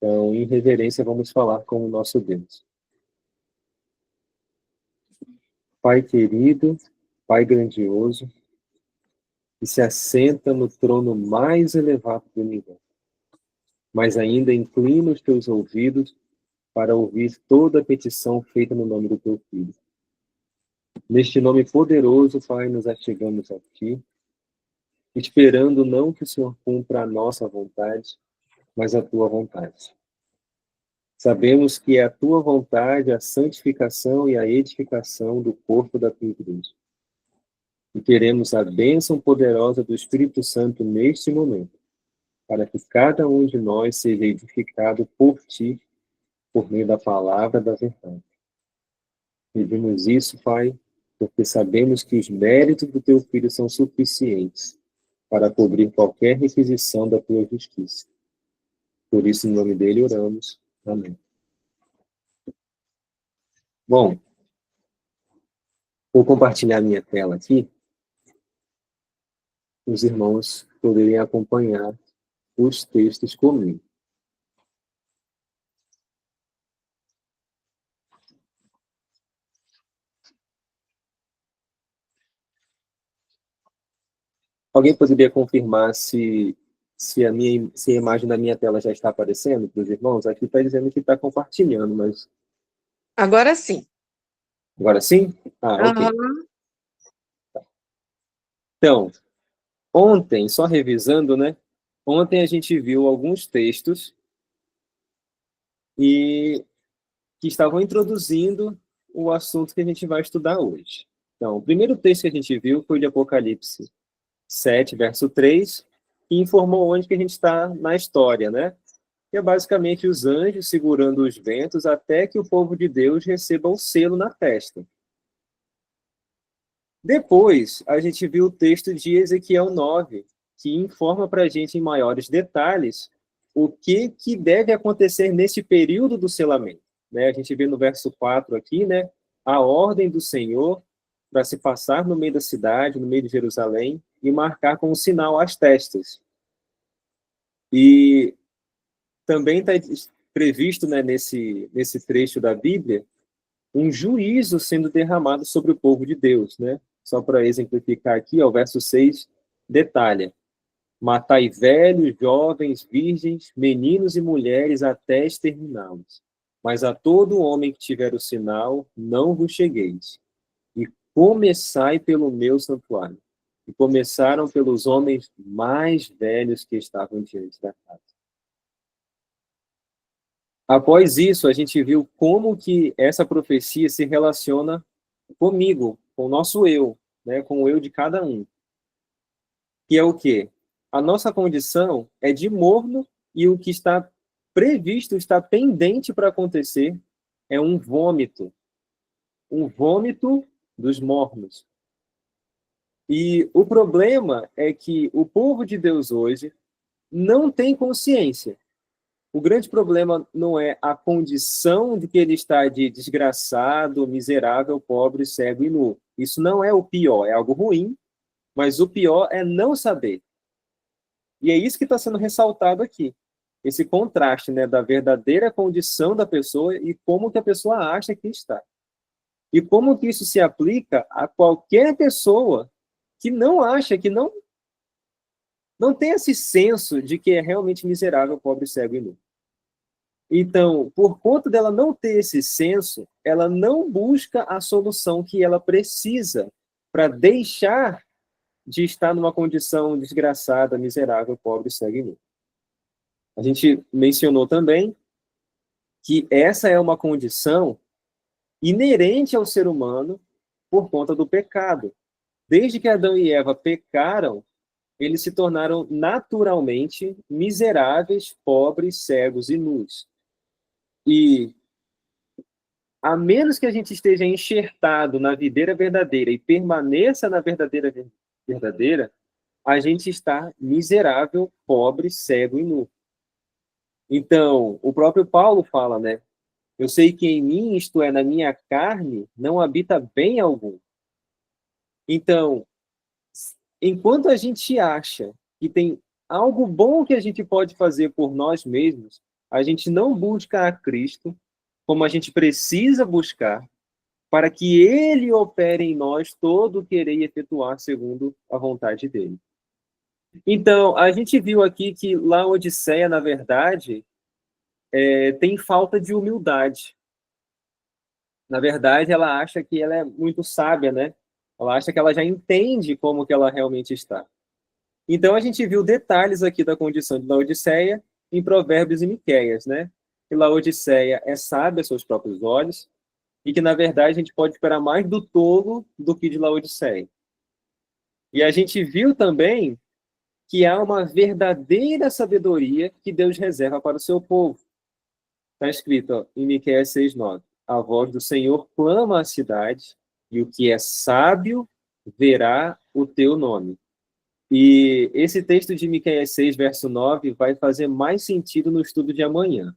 Então, em reverência, vamos falar com o nosso Deus. Pai querido, Pai grandioso, que se assenta no trono mais elevado do universo, mas ainda inclina os teus ouvidos para ouvir toda a petição feita no nome do teu Filho. Neste nome poderoso, Pai, nos achegamos a Ti, esperando não que o Senhor cumpra a nossa vontade, mas a Tua vontade. Sabemos que é a Tua vontade a santificação e a edificação do corpo da Tua Igreja. E queremos a bênção poderosa do Espírito Santo neste momento, para que cada um de nós seja edificado por Ti, por meio da palavra da verdade. Pedimos isso, Pai, porque sabemos que os méritos do Teu Filho são suficientes para cobrir qualquer requisição da Tua justiça. Por isso, em nome dele, oramos. Amém. Bom, vou compartilhar minha tela aqui, para os irmãos poderem acompanhar os textos comigo. Alguém poderia confirmar se a imagem da minha tela já está aparecendo para os irmãos? Aqui está dizendo que está compartilhando, mas... Agora sim. Agora sim? Ok. Uhum. Então, ontem, só revisando, né? Ontem a gente viu alguns textos e que estavam introduzindo o assunto que a gente vai estudar hoje. Então, o primeiro texto que a gente viu foi de Apocalipse 7, verso 3, que informou onde que a gente está na história, né? Que é basicamente os anjos segurando os ventos até que o povo de Deus receba o selo na testa. Depois, a gente viu o texto de Ezequiel 9, que informa para a gente em maiores detalhes o que deve acontecer nesse período do selamento. Né? A gente vê no verso 4 aqui, né, a ordem do Senhor para se passar no meio da cidade, no meio de Jerusalém, e marcar com um sinal as testas. E também está previsto, né, nesse trecho da Bíblia um juízo sendo derramado sobre o povo de Deus, né? Só para exemplificar aqui, o verso 6 detalha: matai velhos, jovens, virgens, meninos e mulheres até exterminá-los. Mas a todo homem que tiver o sinal, não vos chegueis. E começai pelo meu santuário. E começaram pelos homens mais velhos que estavam diante da casa. Após isso, a gente viu como que essa profecia se relaciona comigo, com o nosso eu, né, com o eu de cada um. Que é o quê? A nossa condição é de morno e o que está previsto, está pendente para acontecer, é um vômito dos mornos. E o problema é que o povo de Deus hoje não tem consciência. O grande problema não é a condição de que ele está de desgraçado, miserável, pobre, cego e nu. Isso não é o pior, é algo ruim, mas o pior é não saber. E é isso que está sendo ressaltado aqui. Esse contraste, né, da verdadeira condição da pessoa e como que a pessoa acha que está. E como que isso se aplica a qualquer pessoa que não acha, que não tem esse senso de que é realmente miserável, pobre, cego e nu. Então, por conta dela não ter esse senso, ela não busca a solução que ela precisa para deixar de estar numa condição desgraçada, miserável, pobre, cego e nu. A gente mencionou também que essa é uma condição inerente ao ser humano por conta do pecado. Desde que Adão e Eva pecaram, eles se tornaram naturalmente miseráveis, pobres, cegos e nus. E a menos que a gente esteja enxertado na videira verdadeira e permaneça na verdadeira, a gente está miserável, pobre, cego e nu. Então, o próprio Paulo fala, né? Eu sei que em mim, isto é, na minha carne, não habita bem algum. Então, enquanto a gente acha que tem algo bom que a gente pode fazer por nós mesmos, a gente não busca a Cristo como a gente precisa buscar, para que ele opere em nós todo o querer e efetuar segundo a vontade dele. Então, a gente viu aqui que Laodiceia, na verdade, tem falta de humildade. Na verdade, ela acha que ela é muito sábia, né? Ela acha que ela já entende como que ela realmente está. Então, a gente viu detalhes aqui da condição de Laodiceia em Provérbios e Miqueias, né? Que Laodiceia é sábia aos seus próprios olhos e que, na verdade, a gente pode esperar mais do tolo do que de Laodiceia. E a gente viu também que há uma verdadeira sabedoria que Deus reserva para o seu povo. Está escrito em Miqueias 6:9. A voz do Senhor clama à cidade, e o que é sábio verá o teu nome. E esse texto de Miqueias 6, verso 9, vai fazer mais sentido no estudo de amanhã,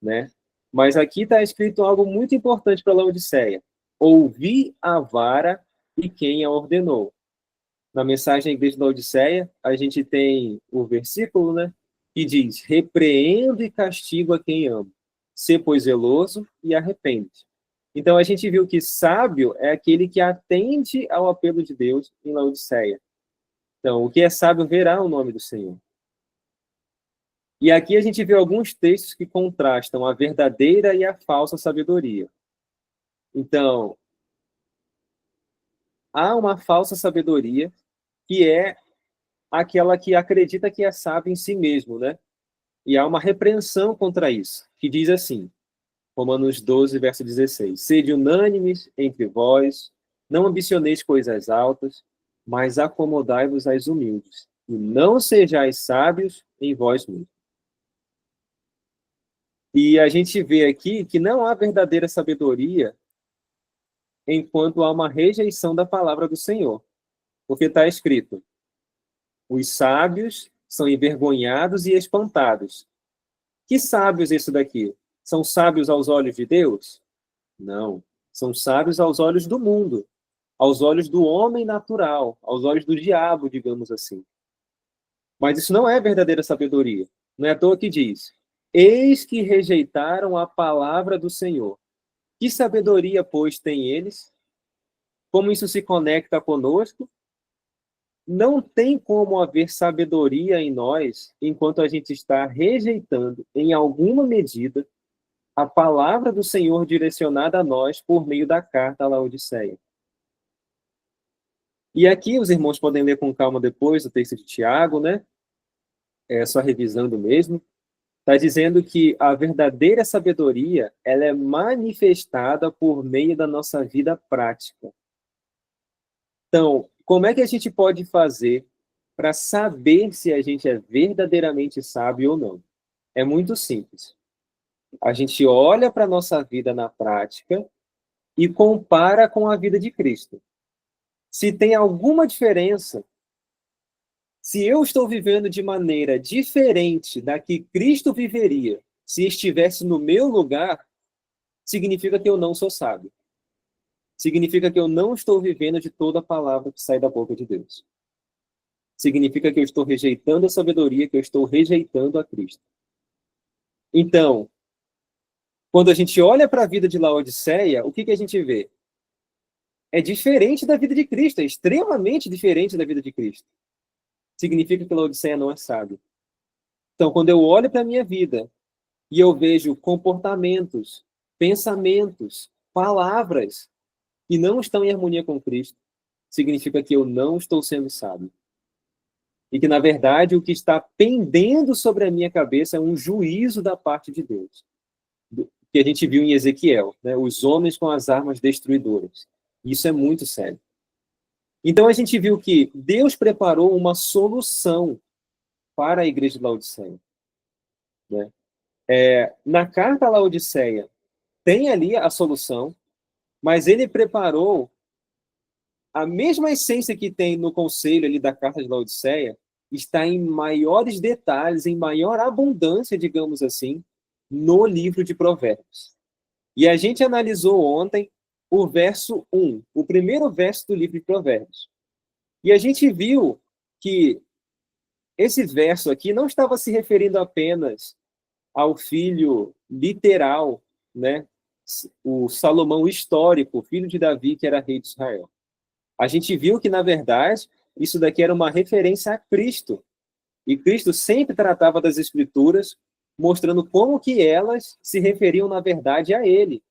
né? Mas aqui está escrito algo muito importante para Laodiceia. Ouvi a vara e quem a ordenou. Na mensagem da igreja da Laodiceia, a gente tem o versículo, né? Que diz, repreendo e castigo a quem amo. Sê, pois, zeloso e arrepende. Então, a gente viu que sábio é aquele que atende ao apelo de Deus em Laodiceia. Então, o que é sábio verá o nome do Senhor. E aqui a gente vê alguns textos que contrastam a verdadeira e a falsa sabedoria. Então, há uma falsa sabedoria que é aquela que acredita que é sábio em si mesmo, né? E há uma repreensão contra isso, que diz assim, Romanos 12, verso 16, sede unânimes entre vós, não ambicioneis coisas altas, mas acomodai-vos às humildes, e não sejais sábios em vós mesmos. E a gente vê aqui que não há verdadeira sabedoria enquanto há uma rejeição da palavra do Senhor. Porque está escrito, os sábios são envergonhados e espantados. Que sábios isso daqui? São sábios aos olhos de Deus? Não. São sábios aos olhos do mundo, aos olhos do homem natural, aos olhos do diabo, digamos assim. Mas isso não é verdadeira sabedoria. Não é à toa que diz, eis que rejeitaram a palavra do Senhor. Que sabedoria, pois, têm eles? Como isso se conecta conosco? Não tem como haver sabedoria em nós enquanto a gente está rejeitando, em alguma medida, a palavra do Senhor direcionada a nós por meio da carta a Laodiceia. E aqui os irmãos podem ler com calma depois o texto de Tiago, né? Só revisando mesmo. Está dizendo que a verdadeira sabedoria ela é manifestada por meio da nossa vida prática. Então, como é que a gente pode fazer para saber se a gente é verdadeiramente sábio ou não? É muito simples. A gente olha para a nossa vida na prática e compara com a vida de Cristo. Se tem alguma diferença, se eu estou vivendo de maneira diferente da que Cristo viveria se estivesse no meu lugar, significa que eu não sou sábio. Significa que eu não estou vivendo de toda a palavra que sai da boca de Deus. Significa que eu estou rejeitando a sabedoria, que eu estou rejeitando a Cristo. Então, quando a gente olha para a vida de Laodiceia, o que a gente vê? É diferente da vida de Cristo, é extremamente diferente da vida de Cristo. Significa que Laodiceia não é sábio. Então, quando eu olho para a minha vida e eu vejo comportamentos, pensamentos, palavras que não estão em harmonia com Cristo, significa que eu não estou sendo sábio. E que, na verdade, o que está pendendo sobre a minha cabeça é um juízo da parte de Deus. Que a gente viu em Ezequiel, né? Os homens com as armas destruidoras. Isso é muito sério. Então, a gente viu que Deus preparou uma solução para a igreja de Laodiceia. Né? Na carta a Laodiceia, tem ali a solução, mas ele preparou a mesma essência que tem no conselho ali da carta de Laodiceia, está em maiores detalhes, em maior abundância, digamos assim, no livro de Provérbios. E a gente analisou ontem o verso 1, o primeiro verso do livro de Provérbios. E a gente viu que esse verso aqui não estava se referindo apenas ao filho literal, né? O Salomão histórico, filho de Davi, que era rei de Israel. A gente viu que, na verdade, isso daqui era uma referência a Cristo. E Cristo sempre tratava das Escrituras, mostrando como que elas se referiam, na verdade, a ele.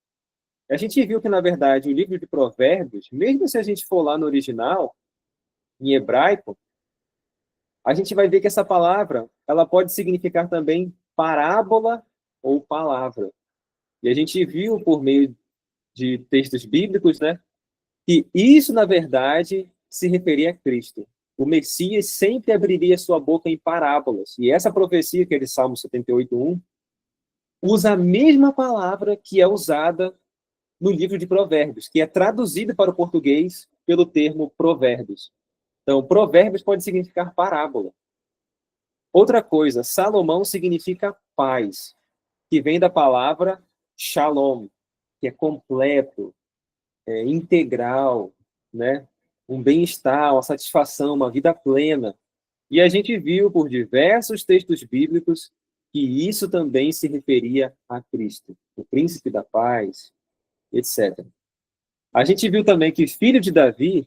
A gente viu que, na verdade, o livro de Provérbios, mesmo se a gente for lá no original, em hebraico, a gente vai ver que essa palavra, ela pode significar também parábola ou palavra. E a gente viu por meio de textos bíblicos, né, que isso, na verdade, se referia a Cristo. O Messias sempre abriria sua boca em parábolas. E essa profecia, que é de Salmo 78:1, usa a mesma palavra que é usada no livro de Provérbios, que é traduzido para o português pelo termo provérbios. Então, provérbios pode significar parábola. Outra coisa, Salomão significa paz, que vem da palavra shalom, que é completo, integral, né? Um bem-estar, uma satisfação, uma vida plena. E a gente viu por diversos textos bíblicos que isso também se referia a Cristo, o príncipe da paz, etc. A gente viu também que filho de Davi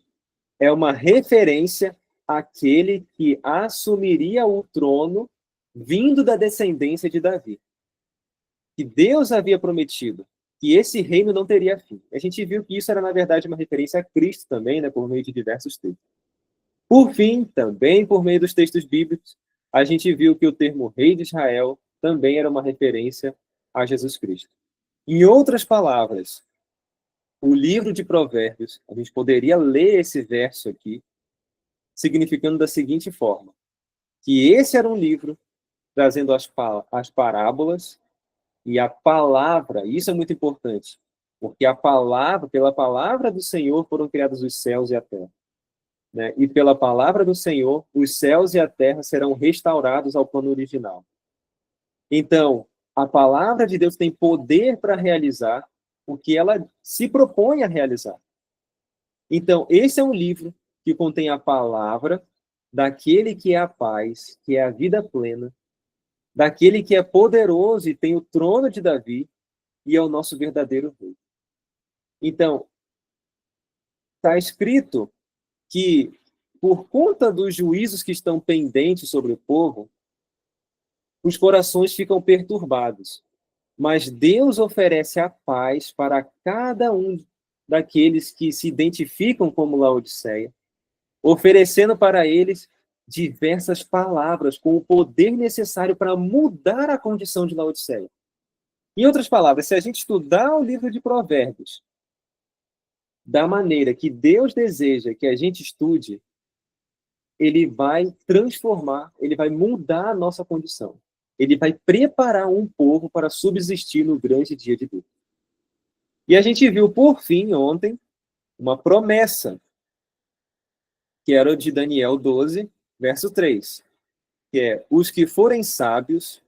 é uma referência àquele que assumiria o trono vindo da descendência de Davi. Que Deus havia prometido que esse reino não teria fim. A gente viu que isso era, na verdade, uma referência a Cristo também, né, por meio de diversos textos. Por fim, também por meio dos textos bíblicos, a gente viu que o termo rei de Israel também era uma referência a Jesus Cristo. Em outras palavras, o livro de Provérbios, a gente poderia ler esse verso aqui, significando da seguinte forma, que esse era um livro trazendo as parábolas e a palavra, isso é muito importante, porque a palavra, pela palavra do Senhor foram criados os céus e a terra. Né? E pela palavra do Senhor, os céus e a terra serão restaurados ao plano original. Então, a palavra de Deus tem poder para realizar o que ela se propõe a realizar. Então, esse é um livro que contém a palavra daquele que é a paz, que é a vida plena, daquele que é poderoso e tem o trono de Davi e é o nosso verdadeiro rei. Então, está escrito que, por conta dos juízos que estão pendentes sobre o povo, os corações ficam perturbados. Mas Deus oferece a paz para cada um daqueles que se identificam como Laodiceia, oferecendo para eles diversas palavras com o poder necessário para mudar a condição de Laodiceia. Em outras palavras, se a gente estudar o livro de Provérbios da maneira que Deus deseja que a gente estude, ele vai transformar, ele vai mudar a nossa condição. Ele vai preparar um povo para subsistir no grande dia de Deus. E a gente viu, por fim, ontem, uma promessa, que era de Daniel 12, verso 3, que é: os que forem sábios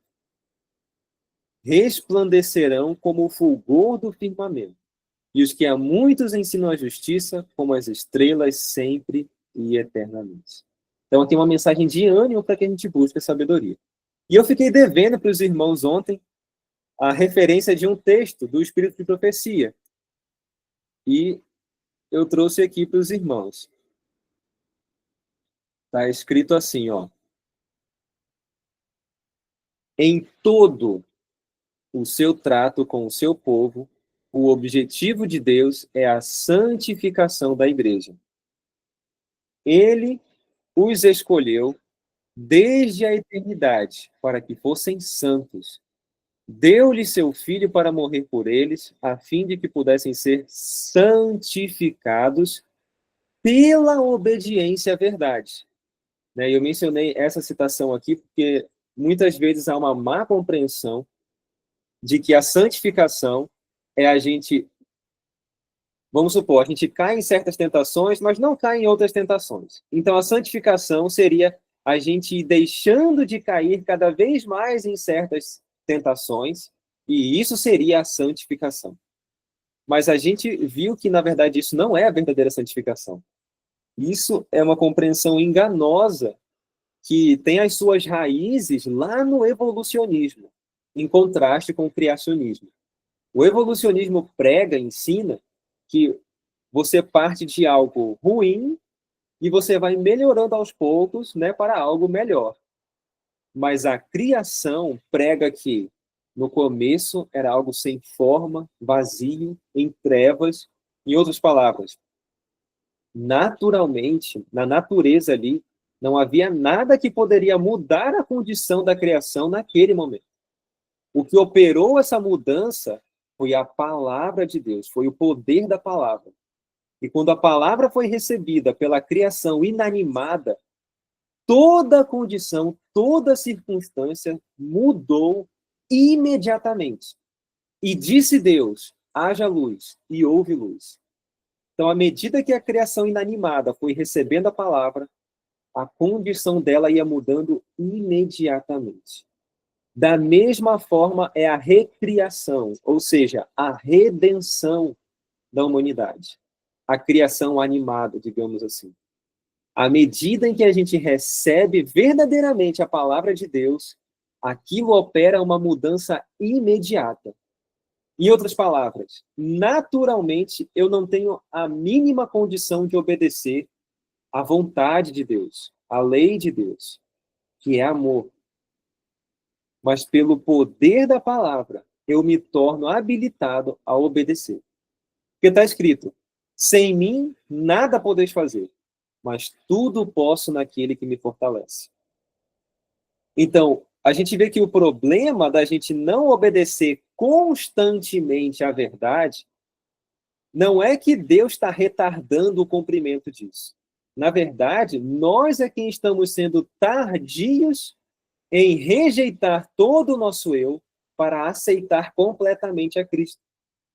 resplandecerão como o fulgor do firmamento, e os que a muitos ensinam a justiça, como as estrelas sempre e eternamente. Então, aqui uma mensagem de ânimo para que a gente busque a sabedoria. E eu fiquei devendo para os irmãos ontem a referência de um texto do Espírito de Profecia. E eu trouxe aqui para os irmãos. Está escrito assim, ó. Em todo o seu trato com o seu povo, o objetivo de Deus é a santificação da igreja. Ele os escolheu desde a eternidade para que fossem santos. Deu-lhe seu filho para morrer por eles, a fim de que pudessem ser santificados pela obediência à verdade. Eu mencionei essa citação aqui porque muitas vezes há uma má compreensão de que a santificação é a gente, vamos supor, a gente cai em certas tentações, mas não cai em outras tentações. Então, a santificação seria a gente ir deixando de cair cada vez mais em certas tentações, e isso seria a santificação. Mas a gente viu que, na verdade, isso não é a verdadeira santificação. Isso é uma compreensão enganosa que tem as suas raízes lá no evolucionismo. em contraste com o criacionismo. O evolucionismo prega, ensina que você parte de algo ruim e você vai melhorando aos poucos, né, para algo melhor. Mas a criação prega que no começo era algo sem forma, vazio, em trevas. Em outras palavras, naturalmente, na natureza ali, não havia nada que poderia mudar a condição da criação naquele momento. O que operou essa mudança foi a palavra de Deus, foi o poder da palavra. E quando a palavra foi recebida pela criação inanimada, toda a condição, toda a circunstância mudou imediatamente. E disse Deus: haja luz, e houve luz. Então, à medida que a criação inanimada foi recebendo a palavra, a condição dela ia mudando imediatamente. Da mesma forma é a recriação, ou seja, a redenção da humanidade. A criação animada, digamos assim. À medida em que a gente recebe verdadeiramente a palavra de Deus, aquilo opera uma mudança imediata. Em outras palavras, naturalmente eu não tenho a mínima condição de obedecer à vontade de Deus, à lei de Deus, que é amor. Mas pelo poder da palavra, eu me torno habilitado a obedecer. Porque está escrito: sem mim nada podeis fazer, mas tudo posso naquele que me fortalece. Então, a gente vê que o problema da gente não obedecer constantemente à verdade não é que Deus está retardando o cumprimento disso. Na verdade, nós é quem estamos sendo tardios em rejeitar todo o nosso eu para aceitar completamente a Cristo.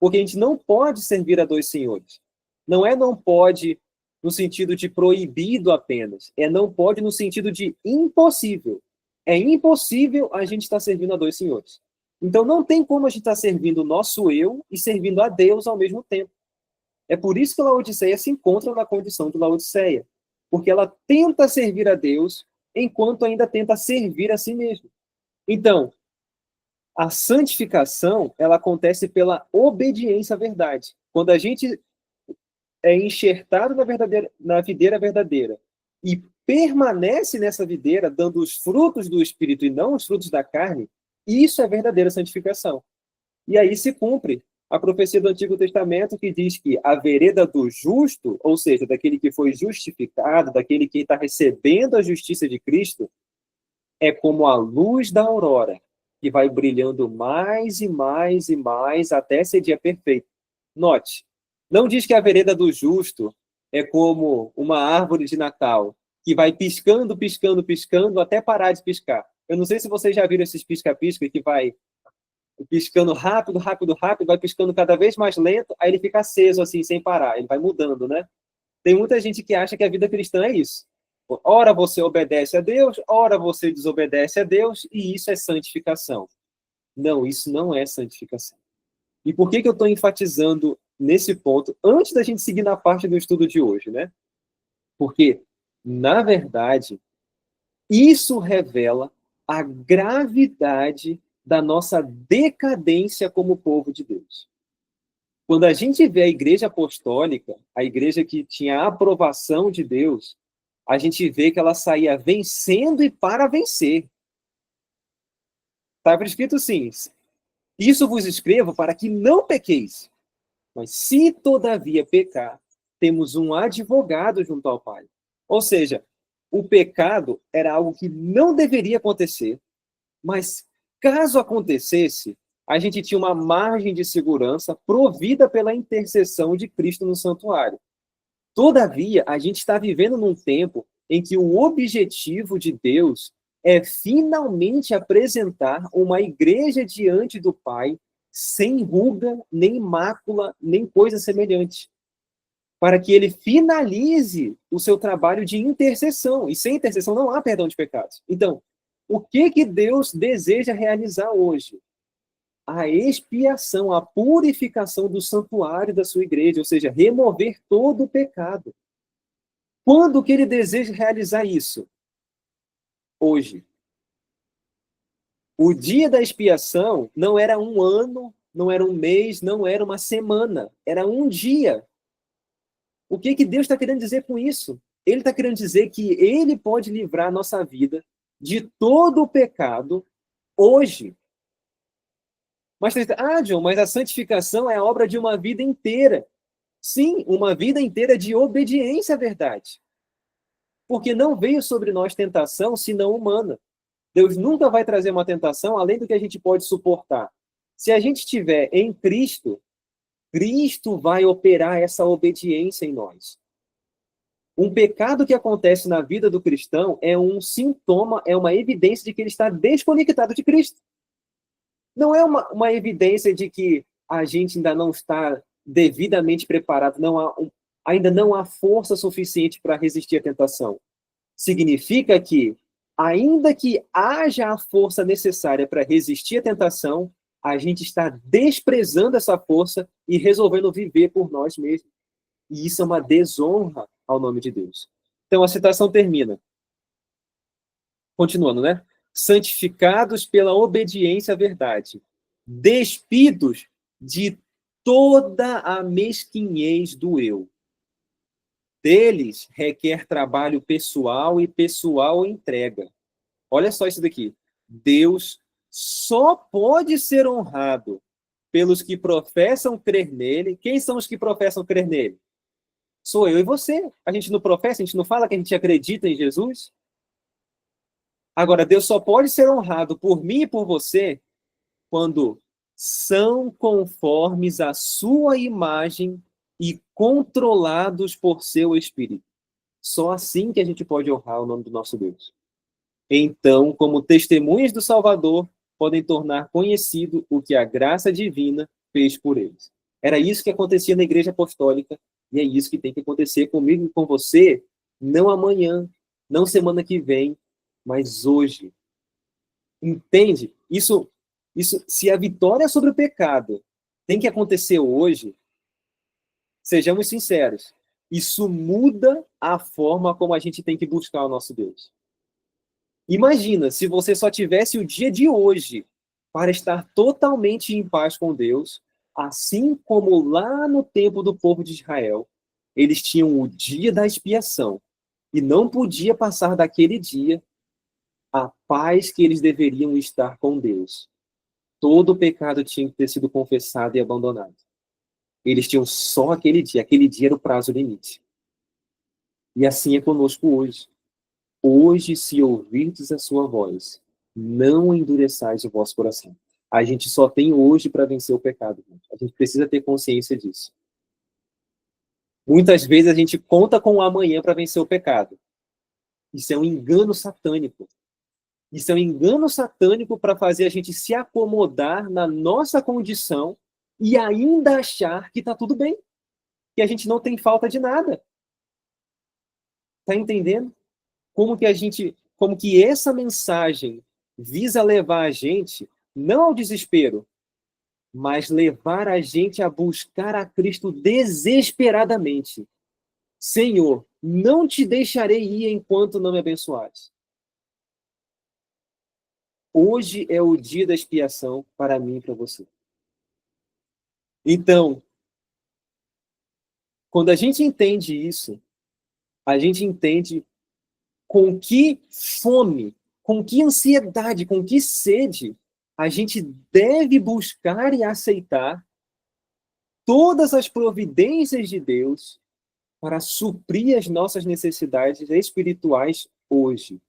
Porque a gente não pode servir a dois senhores. Não pode no sentido de proibido apenas. Não pode no sentido de impossível. É impossível a gente estar servindo a dois senhores. Então não tem como a gente estar servindo o nosso eu e servindo a Deus ao mesmo tempo. É por isso que Laodiceia se encontra na condição de Laodiceia. Porque ela tenta servir a Deus enquanto ainda tenta servir a si mesma. Então, a santificação, ela acontece pela obediência à verdade. Quando a gente é enxertado na videira verdadeira e permanece nessa videira, dando os frutos do Espírito e não os frutos da carne, isso é verdadeira santificação. E aí se cumpre a profecia do Antigo Testamento que diz que a vereda do justo, ou seja, daquele que foi justificado, daquele que está recebendo a justiça de Cristo, é como a luz da aurora, que vai brilhando mais e mais e mais até ser dia perfeito. Note, não diz que a vereda do justo é como uma árvore de Natal, que vai piscando, piscando, piscando, até parar de piscar. Eu não sei se vocês já viram esses pisca-pisca que vai piscando rápido, rápido, rápido, vai piscando cada vez mais lento, aí ele fica aceso assim, sem parar, ele vai mudando, né? Tem muita gente que acha que a vida cristã é isso. Ora você obedece a Deus, ora você desobedece a Deus, e isso é santificação. Não, isso não é santificação. E por que eu estou enfatizando nesse ponto, antes da gente seguir na parte do estudo de hoje, né? Porque, na verdade, isso revela a gravidade da nossa decadência como povo de Deus. Quando a gente vê a igreja apostólica, a igreja que tinha a aprovação de Deus, a gente vê que ela saía vencendo e para vencer. Estava escrito assim: isso vos escrevo para que não pequeis. Mas se todavia pecar, temos um advogado junto ao Pai. Ou seja, o pecado era algo que não deveria acontecer, mas caso acontecesse, a gente tinha uma margem de segurança provida pela intercessão de Cristo no santuário. Todavia, a gente está vivendo num tempo em que o objetivo de Deus é finalmente apresentar uma igreja diante do Pai sem ruga, nem mácula, nem coisa semelhante, para que ele finalize o seu trabalho de intercessão. E sem intercessão não há perdão de pecados. Então, o que Deus deseja realizar hoje? A expiação, a purificação do santuário da sua igreja, ou seja, remover todo o pecado. Quando que ele deseja realizar isso? Hoje. O dia da expiação não era um ano, não era um mês, não era uma semana, era um dia. O que Deus está querendo dizer com isso? Ele está querendo dizer que ele pode livrar a nossa vida de todo o pecado hoje. Mas, John, mas a santificação é a obra de uma vida inteira. Sim, uma vida inteira de obediência à verdade. Porque não veio sobre nós tentação senão humana. Deus nunca vai trazer uma tentação além do que a gente pode suportar. Se a gente estiver em Cristo, Cristo vai operar essa obediência em nós. Um pecado que acontece na vida do cristão é um sintoma, é uma evidência de que ele está desconectado de Cristo. Não é uma evidência de que a gente ainda não está devidamente preparado, ainda não há força suficiente para resistir à tentação. Significa que, ainda que haja a força necessária para resistir à tentação, a gente está desprezando essa força e resolvendo viver por nós mesmos. E isso é uma desonra ao nome de Deus. Então a citação termina. Continuando, né? Santificados pela obediência à verdade, despidos de toda a mesquinhez do eu. Deles requer trabalho pessoal e pessoal entrega. Olha só isso daqui. Deus só pode ser honrado pelos que professam crer nele. Quem são os que professam crer nele? Sou eu e você. A gente não professa, a gente não fala que a gente acredita em Jesus? Agora, Deus só pode ser honrado por mim e por você quando são conformes à sua imagem e controlados por seu Espírito. Só assim que a gente pode honrar o nome do nosso Deus. Então, como testemunhas do Salvador, podem tornar conhecido o que a graça divina fez por eles. Era isso que acontecia na Igreja Apostólica, e é isso que tem que acontecer comigo e com você, não amanhã, não semana que vem, mas hoje. Entende? Isso, se a vitória sobre o pecado tem que acontecer hoje, sejamos sinceros, isso muda a forma como a gente tem que buscar o nosso Deus. Imagina se você só tivesse o dia de hoje para estar totalmente em paz com Deus, assim como lá no tempo do povo de Israel, eles tinham o dia da expiação e não podia passar daquele dia a paz que eles deveriam estar com Deus. Todo o pecado tinha que ter sido confessado e abandonado. Eles tinham só aquele dia era o prazo limite. E assim é conosco hoje. Hoje, se ouvirdes a sua voz, não endureçais o vosso coração. A gente só tem hoje para vencer o pecado. A gente precisa ter consciência disso. Muitas vezes a gente conta com o amanhã para vencer o pecado. Isso é um engano satânico. Isso é um engano satânico para fazer a gente se acomodar na nossa condição e ainda achar que está tudo bem, que a gente não tem falta de nada. Tá entendendo? Como que essa mensagem visa levar a gente não ao desespero, mas levar a gente a buscar a Cristo desesperadamente. Senhor, não te deixarei ir enquanto não me abençoares. Hoje é o dia da expiação para mim e para você. Então, quando a gente entende isso, a gente entende com que fome, com que ansiedade, com que sede a gente deve buscar e aceitar todas as providências de Deus para suprir as nossas necessidades espirituais hoje.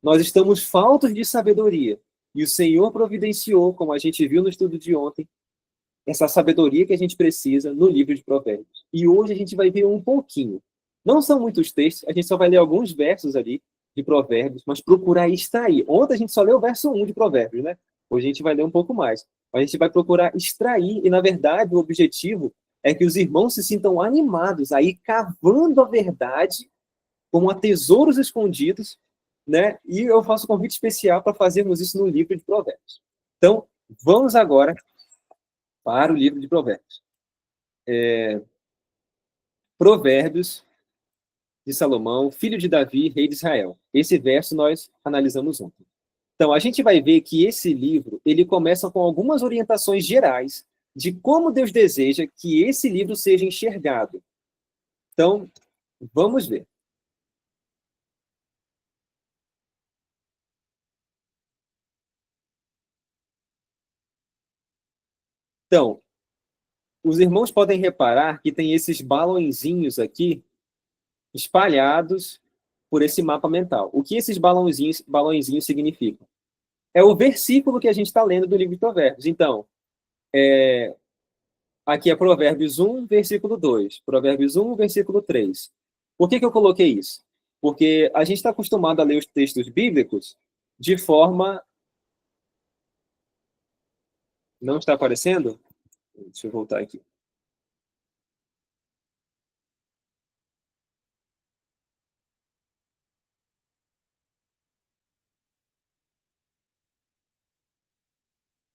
Nós estamos faltos de sabedoria e o Senhor providenciou, como a gente viu no estudo de ontem, essa sabedoria que a gente precisa no livro de Provérbios. E hoje a gente vai ver um pouquinho. Não são muitos textos, a gente só vai ler alguns versos ali de Provérbios, mas procurar extrair. Ontem a gente só leu o verso 1 de Provérbios, né? Hoje a gente vai ler um pouco mais. A gente vai procurar extrair, e na verdade o objetivo é que os irmãos se sintam animados aí cavando a verdade como a tesouros escondidos, né? E eu faço um convite especial para fazermos isso no livro de Provérbios. Então, vamos agora para o livro de Provérbios. Provérbios de Salomão, filho de Davi, rei de Israel. Esse verso nós analisamos ontem. Então, a gente vai ver que esse livro, ele começa com algumas orientações gerais de como Deus deseja que esse livro seja enxergado. Então, vamos ver. Então, os irmãos podem reparar que tem esses balãozinhos aqui espalhados por esse mapa mental. O que esses balãozinhos significam? É o versículo que a gente está lendo do livro de Provérbios. Então, aqui é Provérbios 1, versículo 2. Provérbios 1, versículo 3. Por que eu coloquei isso? Porque a gente está acostumado a ler os textos bíblicos de forma... Não está aparecendo? Deixa eu voltar aqui.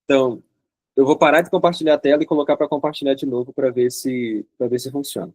Então, eu vou parar de compartilhar a tela e colocar para compartilhar de novo para ver se funciona.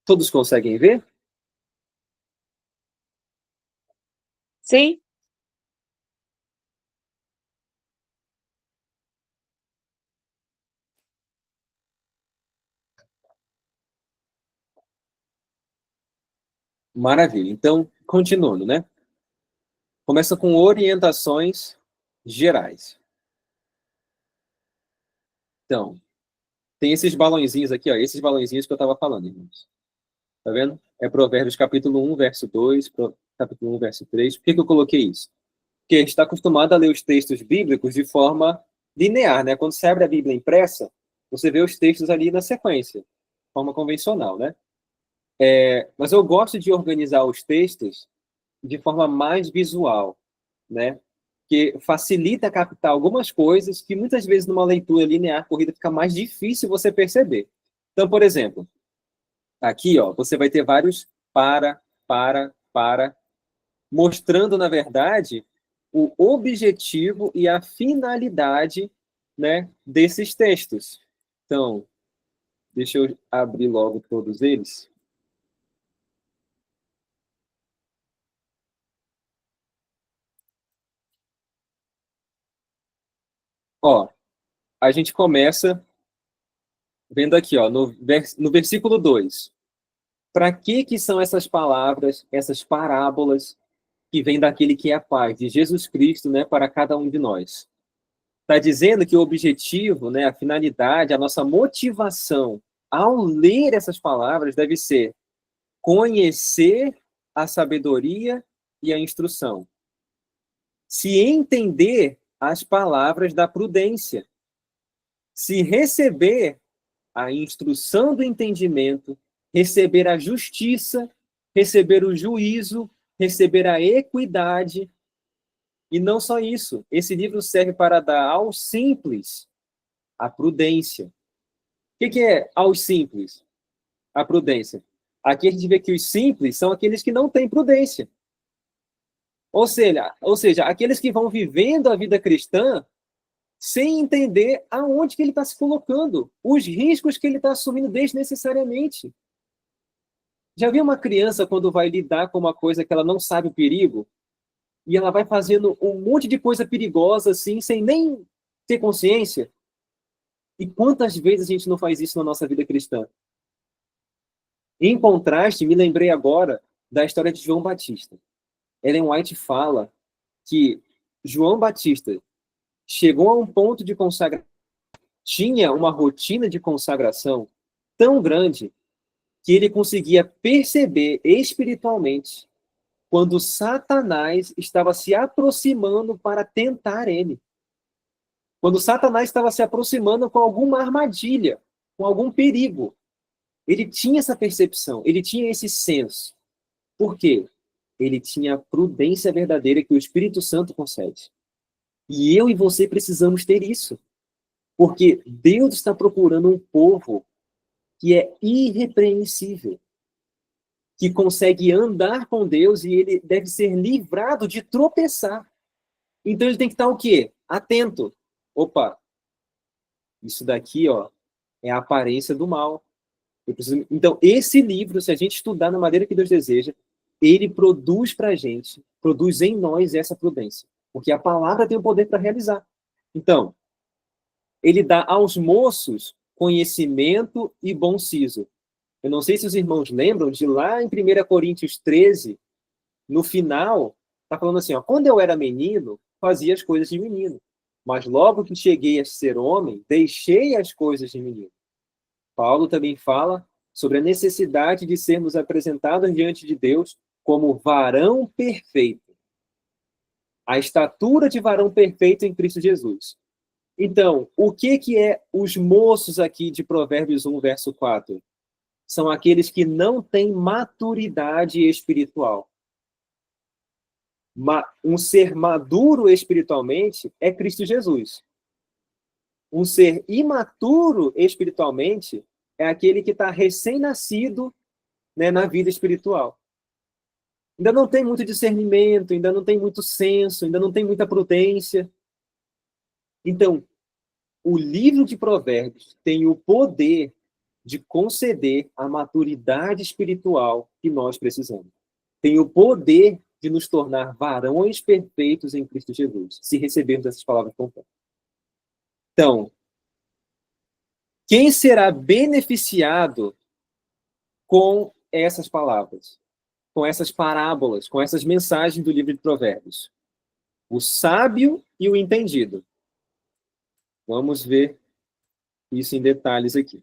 Todos conseguem ver? Sim? Maravilha. Então, continuando, né? Começa com orientações gerais. Então, tem esses balãozinhos aqui, ó, esses balãozinhos que eu estava falando, irmãos. Tá vendo? É Provérbios capítulo 1, verso 2, capítulo 1, verso 3. Por que eu coloquei isso? Porque a gente está acostumado a ler os textos bíblicos de forma linear, né? Quando você abre a Bíblia impressa, você vê os textos ali na sequência, de forma convencional, né? Mas eu gosto de organizar os textos de forma mais visual, né? Que facilita captar algumas coisas que muitas vezes numa leitura linear corrida fica mais difícil você perceber. Então, por exemplo, aqui, ó, você vai ter vários para, mostrando, na verdade, o objetivo e a finalidade, né, desses textos. Então, deixa eu abrir logo todos eles. Ó, a gente começa vendo aqui, ó, no versículo 2. Para que são essas palavras, essas parábolas que vêm daquele que é a paz, de Jesus Cristo, né, para cada um de nós? Está dizendo que o objetivo, né, a finalidade, a nossa motivação ao ler essas palavras deve ser conhecer a sabedoria e a instrução. Se entender as palavras da prudência. Se receber a instrução do entendimento, receber a justiça, receber o juízo, receber a equidade. E não só isso, esse livro serve para dar aos simples a prudência. O que é aos simples? A prudência. Aqui a gente vê que os simples são aqueles que não têm prudência. Ou seja, aqueles que vão vivendo a vida cristã sem entender aonde que ele está se colocando, os riscos que ele está assumindo desnecessariamente. Já viu uma criança quando vai lidar com uma coisa que ela não sabe o perigo? E ela vai fazendo um monte de coisa perigosa assim, sem nem ter consciência? E quantas vezes a gente não faz isso na nossa vida cristã? Em contraste, me lembrei agora da história de João Batista. Ellen White fala que João Batista chegou a um ponto de consagração, tinha uma rotina de consagração tão grande que ele conseguia perceber espiritualmente quando Satanás estava se aproximando para tentar ele. Quando Satanás estava se aproximando com alguma armadilha, com algum perigo. Ele tinha essa percepção, ele tinha esse senso. Por quê? Ele tinha a prudência verdadeira que o Espírito Santo concede. E eu e você precisamos ter isso. Porque Deus está procurando um povo que é irrepreensível, que consegue andar com Deus e ele deve ser livrado de tropeçar. Então ele tem que estar o quê? Atento. Opa, isso daqui, ó, é a aparência do mal. Então, esse livro, se a gente estudar na maneira que Deus deseja, ele produz para a gente, produz em nós essa prudência. Porque a palavra tem o poder para realizar. Então, ele dá aos moços conhecimento e bom siso. Eu não sei se os irmãos lembram de lá em 1 Coríntios 13, no final, está falando assim, ó, quando eu era menino, fazia as coisas de menino. Mas logo que cheguei a ser homem, deixei as coisas de menino. Paulo também fala sobre a necessidade de sermos apresentados diante de Deus como varão perfeito. A estatura de varão perfeito em Cristo Jesus. Então, o que é os moços aqui de Provérbios 1, verso 4? São aqueles que não têm maturidade espiritual. Um ser maduro espiritualmente é Cristo Jesus. Um ser imaturo espiritualmente é aquele que está recém-nascido, né, na vida espiritual. Ainda não tem muito discernimento, ainda não tem muito senso, ainda não tem muita prudência. Então, o livro de Provérbios tem o poder de conceder a maturidade espiritual que nós precisamos. Tem o poder de nos tornar varões perfeitos em Cristo Jesus, se recebermos essas palavras com fé. Então, quem será beneficiado com essas palavras, com essas parábolas, com essas mensagens do livro de Provérbios? O sábio e o entendido. Vamos ver isso em detalhes aqui.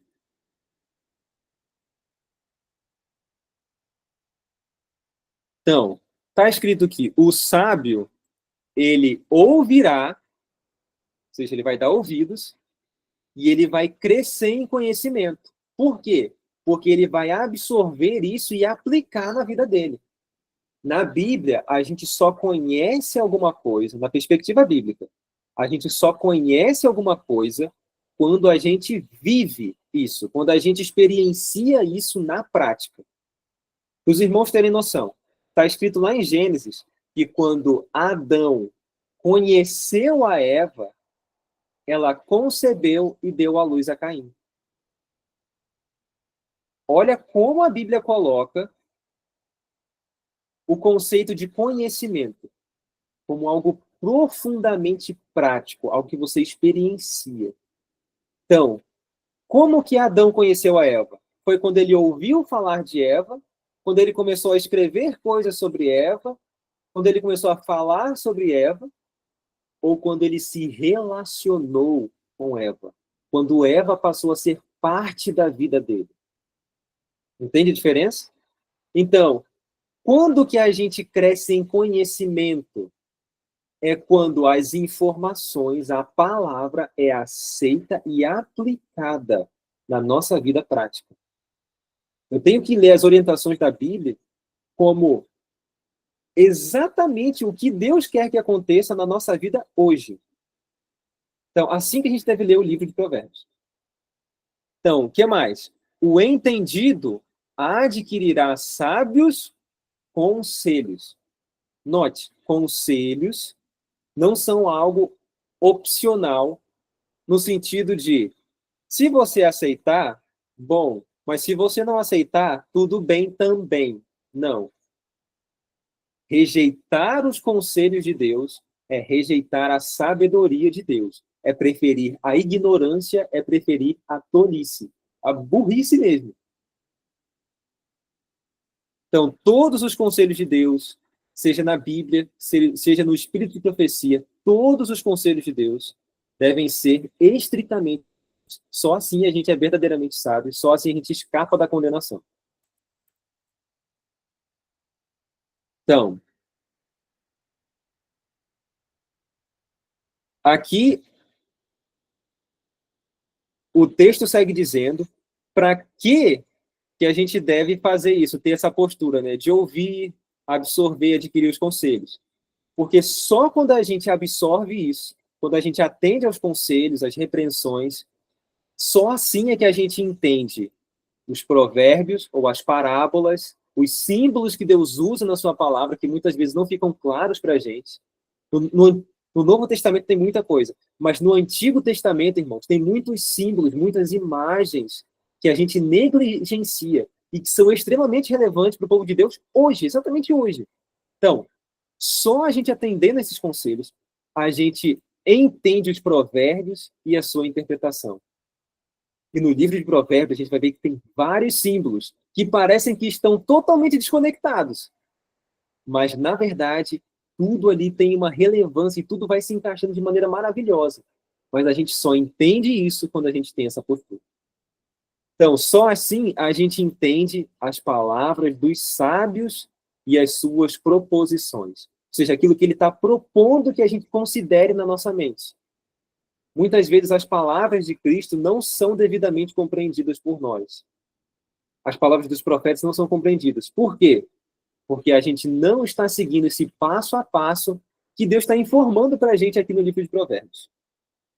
Então, está escrito aqui, o sábio, ele ouvirá, ou seja, ele vai dar ouvidos, e ele vai crescer em conhecimento. Por quê? Porque ele vai absorver isso e aplicar na vida dele. Na Bíblia, a gente só conhece alguma coisa, na perspectiva bíblica, a gente só conhece alguma coisa quando a gente vive isso, quando a gente experiencia isso na prática. Os irmãos terem noção. Está escrito lá em Gênesis que quando Adão conheceu a Eva, ela concebeu e deu à luz a Caim. Olha como a Bíblia coloca o conceito de conhecimento como algo profundamente prático, algo que você experiencia. Então, como que Adão conheceu a Eva? Foi quando ele ouviu falar de Eva, quando ele começou a escrever coisas sobre Eva, quando ele começou a falar sobre Eva, ou quando ele se relacionou com Eva, quando Eva passou a ser parte da vida dele. Entende a diferença? Então, quando que a gente cresce em conhecimento? É quando as informações, a palavra é aceita e aplicada na nossa vida prática. Eu tenho que ler as orientações da Bíblia como exatamente o que Deus quer que aconteça na nossa vida hoje. Então, assim que a gente deve ler o livro de Provérbios. Então, o que mais? O entendido adquirirá sábios conselhos. Note, conselhos não são algo opcional, no sentido de, se você aceitar, bom, mas se você não aceitar, tudo bem também. Não. Rejeitar os conselhos de Deus é rejeitar a sabedoria de Deus. É preferir a ignorância, é preferir a tolice, a burrice mesmo. Então, todos os conselhos de Deus, seja na Bíblia, seja no Espírito de Profecia, todos os conselhos de Deus devem ser estritamente. Só assim a gente é verdadeiramente sábio, só assim a gente escapa da condenação. Então, aqui o texto segue dizendo para que que a gente deve fazer isso, ter essa postura, né, de ouvir, absorver, adquirir os conselhos. Porque só quando a gente absorve isso, quando a gente atende aos conselhos, às repreensões, só assim é que a gente entende os provérbios ou as parábolas, os símbolos que Deus usa na sua palavra, que muitas vezes não ficam claros para a gente. No Novo Testamento tem muita coisa, mas no Antigo Testamento, irmãos, tem muitos símbolos, muitas imagens que a gente negligencia e que são extremamente relevantes para o povo de Deus hoje, exatamente hoje. Então, só a gente atendendo a esses conselhos, a gente entende os provérbios e a sua interpretação. E no livro de Provérbios, a gente vai ver que tem vários símbolos que parecem que estão totalmente desconectados. Mas, na verdade, tudo ali tem uma relevância e tudo vai se encaixando de maneira maravilhosa. Mas a gente só entende isso quando a gente tem essa postura. Então, só assim a gente entende as palavras dos sábios e as suas proposições. Ou seja, aquilo que ele está propondo que a gente considere na nossa mente. Muitas vezes as palavras de Cristo não são devidamente compreendidas por nós. As palavras dos profetas não são compreendidas. Por quê? Porque a gente não está seguindo esse passo a passo que Deus está informando para a gente aqui no livro de Provérbios.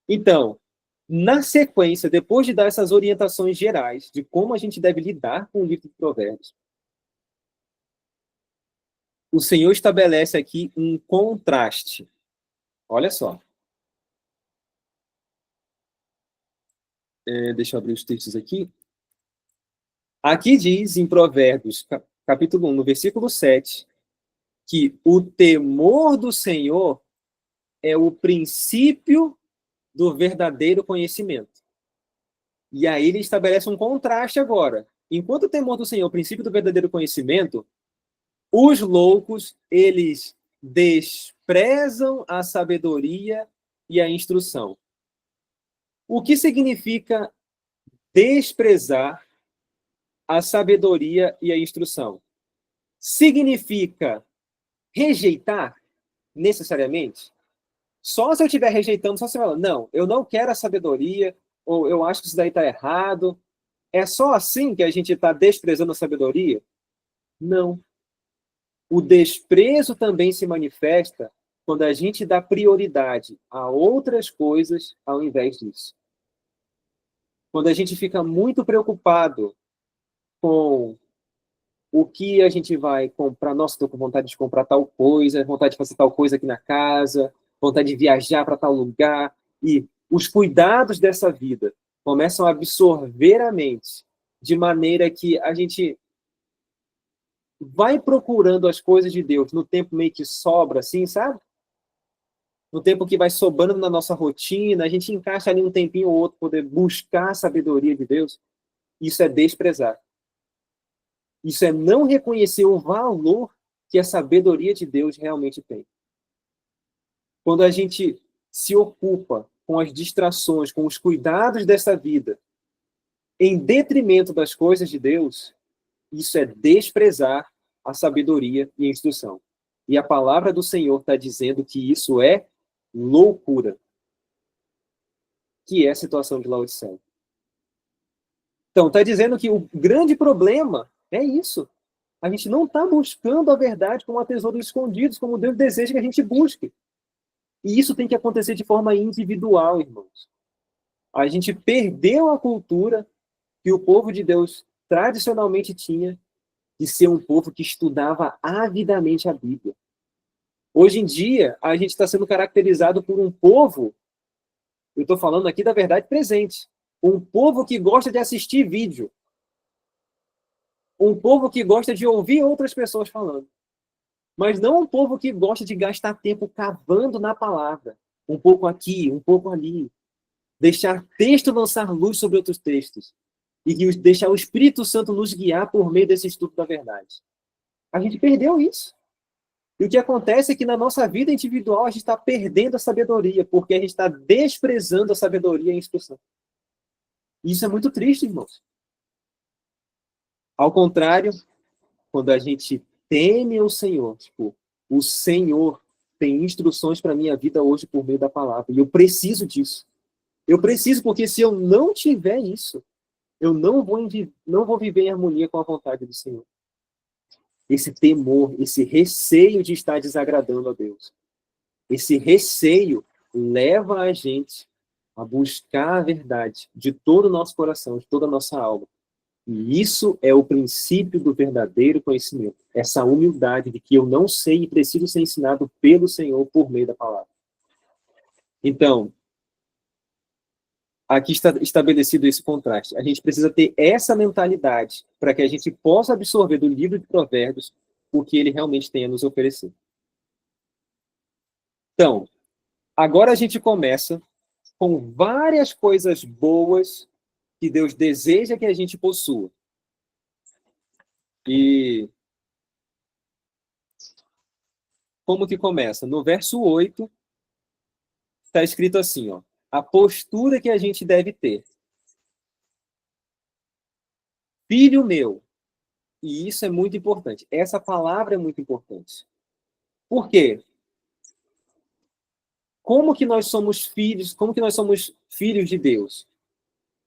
Então, na sequência, depois de dar essas orientações gerais de como a gente deve lidar com o livro de Provérbios, o Senhor estabelece aqui um contraste. Olha só. Deixa eu abrir os textos aqui. Aqui diz em Provérbios, capítulo 1, no versículo 7, que o temor do Senhor é o princípio do verdadeiro conhecimento. E aí ele estabelece um contraste agora. Enquanto o temor do Senhor é o princípio do verdadeiro conhecimento, os loucos, eles desprezam a sabedoria e a instrução. O que significa desprezar a sabedoria e a instrução? Significa rejeitar, necessariamente? Só se eu estiver rejeitando, só se eu falar, não, eu não quero a sabedoria, ou eu acho que isso daí está errado. É só assim que a gente está desprezando a sabedoria? Não. O desprezo também se manifesta quando a gente dá prioridade a outras coisas ao invés disso. Quando a gente fica muito preocupado com o que a gente vai comprar. Nossa, estou com vontade de comprar tal coisa, vontade de fazer tal coisa aqui na casa, vontade de viajar para tal lugar. E os cuidados dessa vida começam a absorver a mente, de maneira que a gente vai procurando as coisas de Deus no tempo meio que sobra, assim, sabe? No tempo que vai sobrando na nossa rotina, a gente encaixa ali um tempinho ou outro poder buscar a sabedoria de Deus. Isso é desprezar. Isso é não reconhecer o valor que a sabedoria de Deus realmente tem. Quando a gente se ocupa com as distrações, com os cuidados dessa vida, em detrimento das coisas de Deus, isso é desprezar a sabedoria e a instrução. E a palavra do Senhor está dizendo que isso é loucura, que é a situação de Laodiceia. Então, está dizendo que o grande problema é isso. A gente não está buscando a verdade como a tesouros escondidos, como Deus deseja que a gente busque. E isso tem que acontecer de forma individual, irmãos. A gente perdeu a cultura que o povo de Deus tradicionalmente tinha de ser um povo que estudava avidamente a Bíblia. Hoje em dia, a gente está sendo caracterizado por um povo, eu estou falando aqui da verdade presente, um povo que gosta de assistir vídeo. Um povo que gosta de ouvir outras pessoas falando. Mas não um povo que gosta de gastar tempo cavando na palavra. Um pouco aqui, um pouco ali. Deixar texto lançar luz sobre outros textos. E deixar o Espírito Santo nos guiar por meio desse estudo da verdade. A gente perdeu isso. E o que acontece é que na nossa vida individual a gente está perdendo a sabedoria, porque a gente está desprezando a sabedoria e a instrução. Isso é muito triste, irmãos. Ao contrário, quando a gente teme o Senhor, tipo, o Senhor tem instruções para a minha vida hoje por meio da palavra, e eu preciso disso. Eu preciso, porque se eu não tiver isso, eu não vou viver em harmonia com a vontade do Senhor. Esse temor, esse receio de estar desagradando a Deus. Esse receio leva a gente a buscar a verdade de todo o nosso coração, de toda a nossa alma. E isso é o princípio do verdadeiro conhecimento. Essa humildade de que eu não sei e preciso ser ensinado pelo Senhor por meio da palavra. Então, aqui está estabelecido esse contraste. A gente precisa ter essa mentalidade para que a gente possa absorver do livro de Provérbios o que ele realmente tem a nos oferecer. Então, agora a gente começa com várias coisas boas que Deus deseja que a gente possua. E como que começa? No verso 8, está escrito assim, ó, a postura que a gente deve ter. Filho meu. E isso é muito importante. Essa palavra é muito importante. Por quê? Como que nós somos filhos? Como que nós somos filhos de Deus?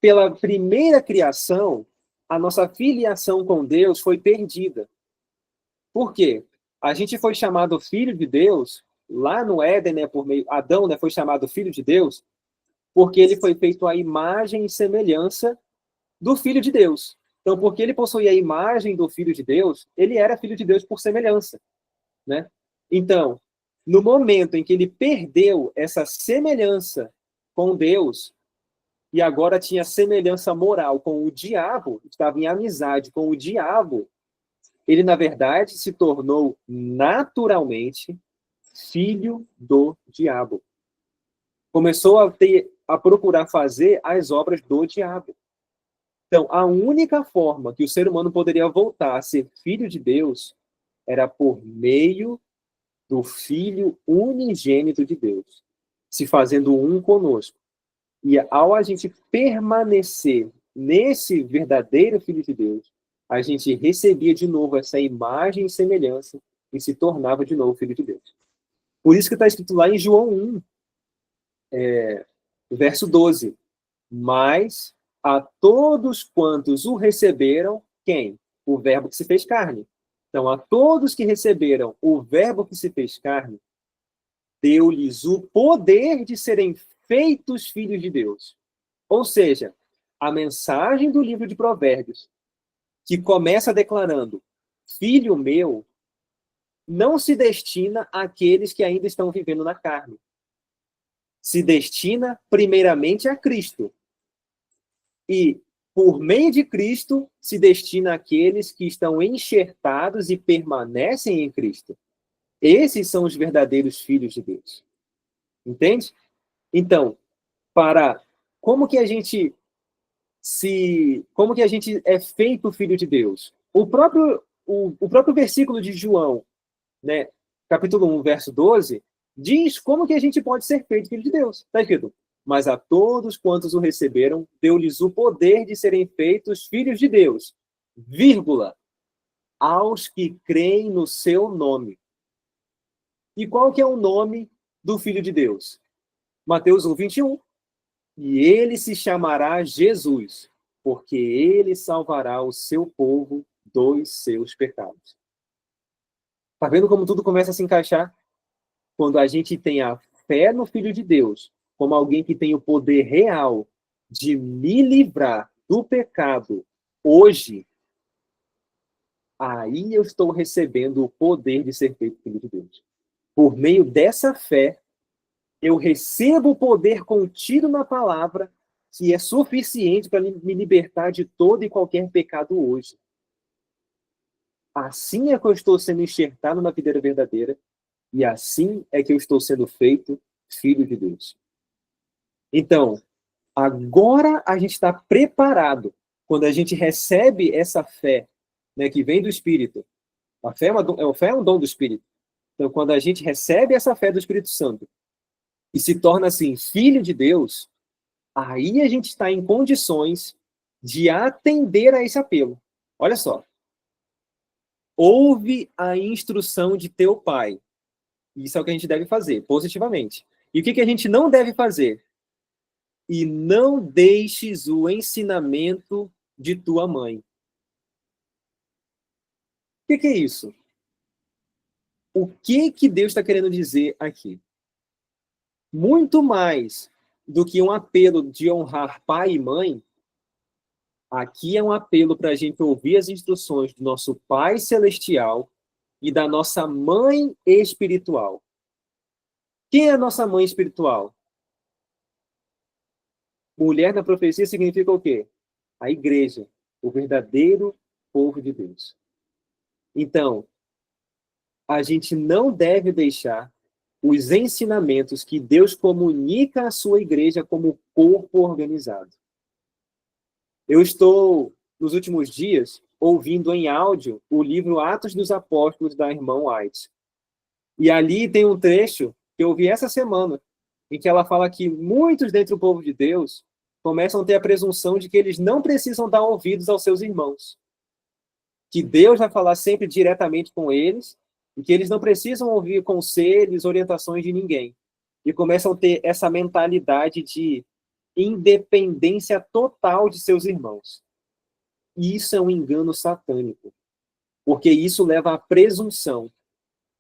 Pela primeira criação, a nossa filiação com Deus foi perdida. Por quê? A gente foi chamado filho de Deus lá no Éden, né, por meio Adão, né, foi chamado filho de Deus, porque ele foi feito à imagem e semelhança do Filho de Deus. Então, porque ele possuía a imagem do Filho de Deus, ele era filho de Deus por semelhança, né? Então, no momento em que ele perdeu essa semelhança com Deus, e agora tinha semelhança moral com o diabo, estava em amizade com o diabo, ele, na verdade, se tornou naturalmente filho do diabo. Começou a procurar fazer as obras do diabo. Então, a única forma que o ser humano poderia voltar a ser filho de Deus era por meio do Filho unigênito de Deus, se fazendo um conosco. E ao a gente permanecer nesse verdadeiro Filho de Deus, a gente recebia de novo essa imagem e semelhança e se tornava de novo Filho de Deus. Por isso que está escrito lá em João 1, verso 12. Mas a todos quantos o receberam, quem? O verbo que se fez carne. Então, a todos que receberam o verbo que se fez carne, deu-lhes o poder de serem feitos filhos de Deus. Ou seja, a mensagem do livro de Provérbios, que começa declarando, filho meu, não se destina àqueles que ainda estão vivendo na carne. Se destina primeiramente a Cristo. E, por meio de Cristo, se destina àqueles que estão enxertados e permanecem em Cristo. Esses são os verdadeiros filhos de Deus. Entende? Então, como que a gente é feito filho de Deus? O próprio versículo de João, né, capítulo 1, verso 12, diz como que a gente pode ser feito filho de Deus. Está escrito: mas a todos quantos o receberam, deu-lhes o poder de serem feitos filhos de Deus, vírgula, aos que creem no seu nome. E qual que é o nome do Filho de Deus? Mateus 1, 21. E ele se chamará Jesus, porque ele salvará o seu povo dos seus pecados. Está vendo como tudo começa a se encaixar? Quando a gente tem a fé no Filho de Deus, como alguém que tem o poder real de me livrar do pecado hoje, aí eu estou recebendo o poder de ser feito filho de Deus. Por meio dessa fé, eu recebo o poder contido na palavra, que é suficiente para me libertar de todo e qualquer pecado hoje. Assim é que eu estou sendo enxertado na videira verdadeira, e assim é que eu estou sendo feito filho de Deus. Então, agora a gente está preparado, quando a gente recebe essa fé, né, que vem do Espírito. A fé é um dom do Espírito. Então, quando a gente recebe essa fé do Espírito Santo e se torna, assim, filho de Deus, aí a gente está em condições de atender a esse apelo. Olha só. Ouve a instrução de teu pai. Isso é o que a gente deve fazer, positivamente. E o que a gente não deve fazer? E não deixes o ensinamento de tua mãe. O que é isso? O que Deus está querendo dizer aqui? Muito mais do que um apelo de honrar pai e mãe, aqui é um apelo para a gente ouvir as instruções do nosso Pai Celestial e da nossa mãe espiritual. Quem é a nossa mãe espiritual? Mulher na profecia significa o quê? A igreja, o verdadeiro povo de Deus. Então, a gente não deve deixar os ensinamentos que Deus comunica à sua igreja como corpo organizado. Eu estou, nos últimos dias, ouvindo em áudio o livro Atos dos Apóstolos, da irmã White. E ali tem um trecho que eu ouvi essa semana, em que ela fala que muitos dentre o povo de Deus começam a ter a presunção de que eles não precisam dar ouvidos aos seus irmãos. Que Deus vai falar sempre diretamente com eles e que eles não precisam ouvir conselhos, orientações de ninguém. E começam a ter essa mentalidade de independência total de seus irmãos. E isso é um engano satânico, porque isso leva à presunção,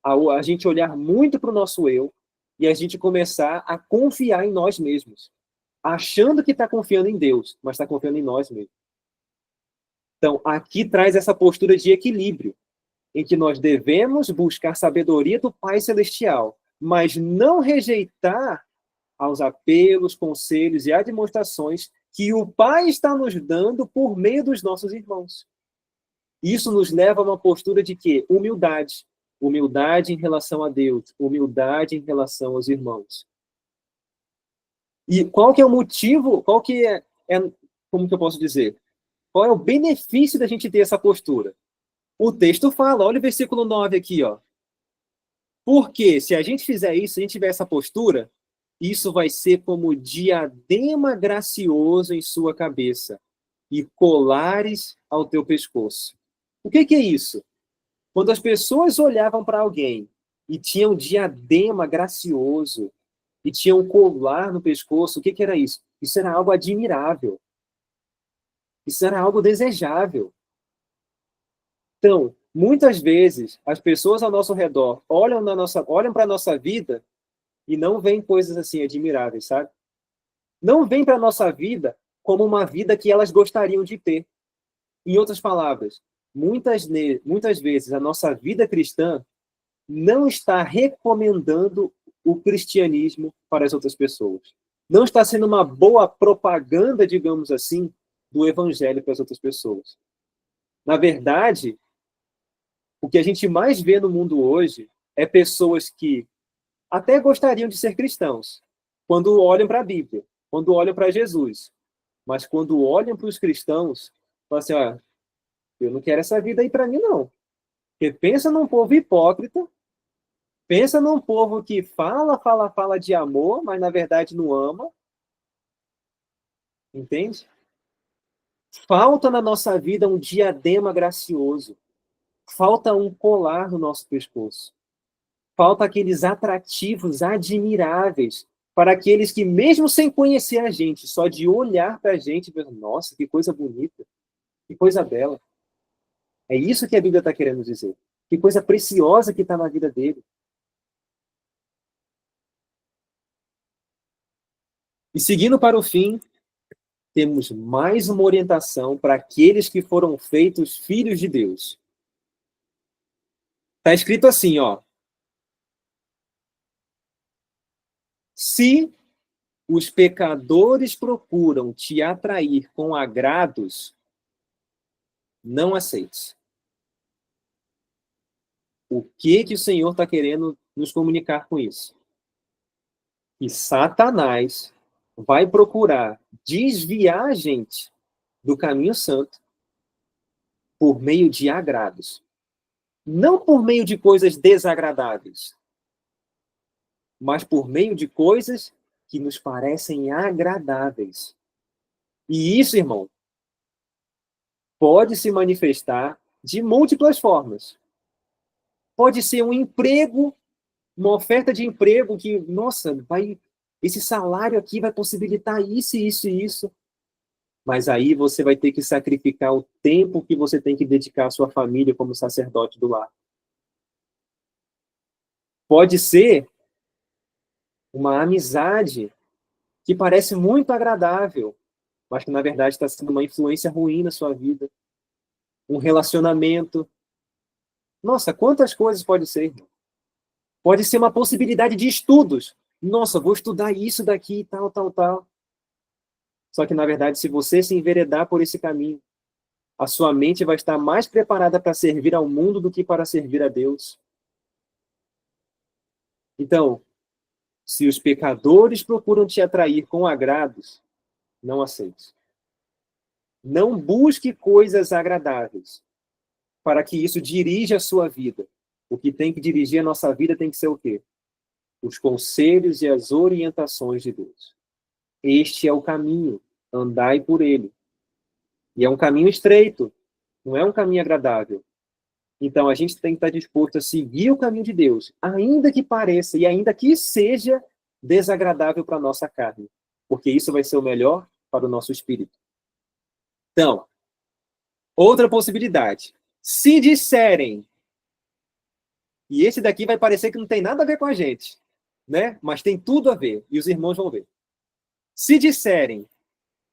a gente olhar muito para o nosso eu e a gente começar a confiar em nós mesmos, achando que está confiando em Deus, mas está confiando em nós mesmos. Então, aqui traz essa postura de equilíbrio, em que nós devemos buscar sabedoria do Pai Celestial, mas não rejeitar aos apelos, conselhos e admoestações que o Pai está nos dando por meio dos nossos irmãos. Isso nos leva a uma postura de quê? Humildade. Humildade em relação a Deus, humildade em relação aos irmãos. E qual que é o motivo, como que eu posso dizer? Qual é o benefício da gente ter essa postura? O texto fala, olha o versículo 9 aqui, ó. Porque se a gente fizer isso, se a gente tiver essa postura, isso vai ser como diadema gracioso em sua cabeça e colares ao teu pescoço. O que é isso? Quando as pessoas olhavam para alguém e tinham um diadema gracioso e tinham um colar no pescoço, o que era isso? Isso era algo admirável. Isso era algo desejável. Então, muitas vezes, as pessoas ao nosso redor olham para a nossa vida e não veem coisas assim admiráveis, sabe? Não veem para a nossa vida como uma vida que elas gostariam de ter. Em outras palavras, muitas vezes a nossa vida cristã não está recomendando o cristianismo para as outras pessoas. Não está sendo uma boa propaganda, digamos assim, do evangelho para as outras pessoas. Na verdade, o que a gente mais vê no mundo hoje é pessoas que até gostariam de ser cristãos, quando olham para a Bíblia, quando olham para Jesus. Mas quando olham para os cristãos, falam assim, eu não quero essa vida aí para mim, não. Porque pensa num povo hipócrita, pensa num povo que fala de amor, mas na verdade não ama. Entende? Falta na nossa vida um diadema gracioso. Falta um colar no nosso pescoço. Falta aqueles atrativos admiráveis para aqueles que, mesmo sem conhecer a gente, só de olhar para a gente, pensam, nossa, que coisa bonita, que coisa bela. É isso que a Bíblia está querendo dizer. Que coisa preciosa que está na vida dele. E seguindo para o fim, temos mais uma orientação para aqueles que foram feitos filhos de Deus. Está escrito assim, ó. Se os pecadores procuram te atrair com agrados, não aceites. O que o Senhor está querendo nos comunicar com isso? Que Satanás vai procurar desviar a gente do caminho santo por meio de agrados. Não por meio de coisas desagradáveis, mas por meio de coisas que nos parecem agradáveis. E isso, irmão, pode se manifestar de múltiplas formas. Pode ser um emprego, uma oferta de emprego que, nossa, esse salário aqui vai possibilitar isso, isso e isso. Mas aí você vai ter que sacrificar o tempo que você tem que dedicar à sua família como sacerdote do lar. Pode ser uma amizade que parece muito agradável, mas que na verdade está sendo uma influência ruim na sua vida. Um relacionamento. Nossa, quantas coisas pode ser? Pode ser uma possibilidade de estudos. Nossa, vou estudar isso daqui, tal, tal, tal. Só que, na verdade, se você se enveredar por esse caminho, a sua mente vai estar mais preparada para servir ao mundo do que para servir a Deus. Então, se os pecadores procuram te atrair com agrados, não aceite. Não busque coisas agradáveis para que isso dirija a sua vida. O que tem que dirigir a nossa vida tem que ser o quê? Os conselhos e as orientações de Deus. Este é o caminho, andai por ele. E é um caminho estreito, não é um caminho agradável. Então, a gente tem que estar disposto a seguir o caminho de Deus, ainda que pareça e ainda que seja desagradável para a nossa carne, porque isso vai ser o melhor para o nosso espírito. Então, outra possibilidade. Se disserem, e esse daqui vai parecer que não tem nada a ver com a gente, né? Mas tem tudo a ver, e os irmãos vão ver. Se disserem,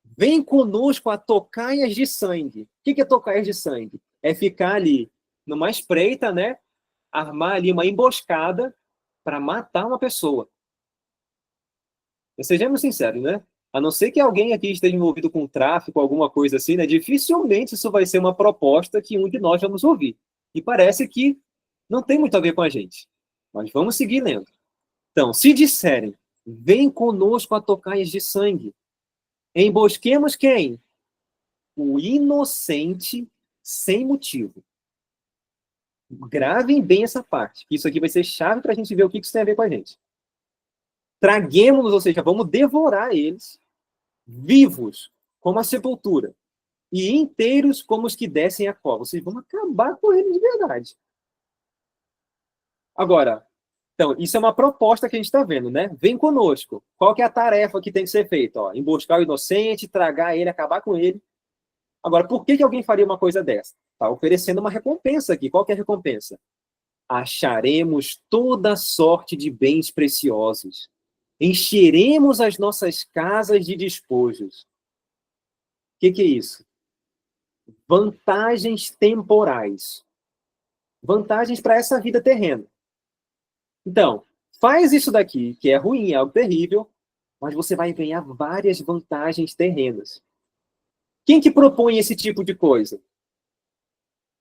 vem conosco a tocaias de sangue. O que é tocaias de sangue? É ficar ali numa espreita, né? Armar ali uma emboscada para matar uma pessoa. E sejamos sinceros, né? A não ser que alguém aqui esteja envolvido com tráfico, alguma coisa assim, né? Dificilmente isso vai ser uma proposta que um de nós vamos ouvir. E parece que não tem muito a ver com a gente. Mas vamos seguir lendo. Então, se disserem, vem conosco a tocaias de sangue, embosquemos quem? O inocente sem motivo. Gravem bem essa parte, que isso aqui vai ser chave para a gente ver o que isso tem a ver com a gente. Traguemos-nos, ou seja, vamos devorar eles, vivos, como a sepultura, e inteiros como os que descem a cova. Ou seja, vamos acabar com eles de verdade. Agora, então, isso é uma proposta que a gente está vendo, né? Vem conosco. Qual que é a tarefa que tem que ser feita? Ó, emboscar o inocente, tragar ele, acabar com ele. Agora, por que alguém faria uma coisa dessa? Está oferecendo uma recompensa aqui. Qual que é a recompensa? Acharemos toda sorte de bens preciosos. Encheremos as nossas casas de despojos. O que é isso? Vantagens temporais. Vantagens para essa vida terrena. Então, faz isso daqui, que é ruim, é algo terrível, mas você vai ganhar várias vantagens terrenas. Quem que propõe esse tipo de coisa?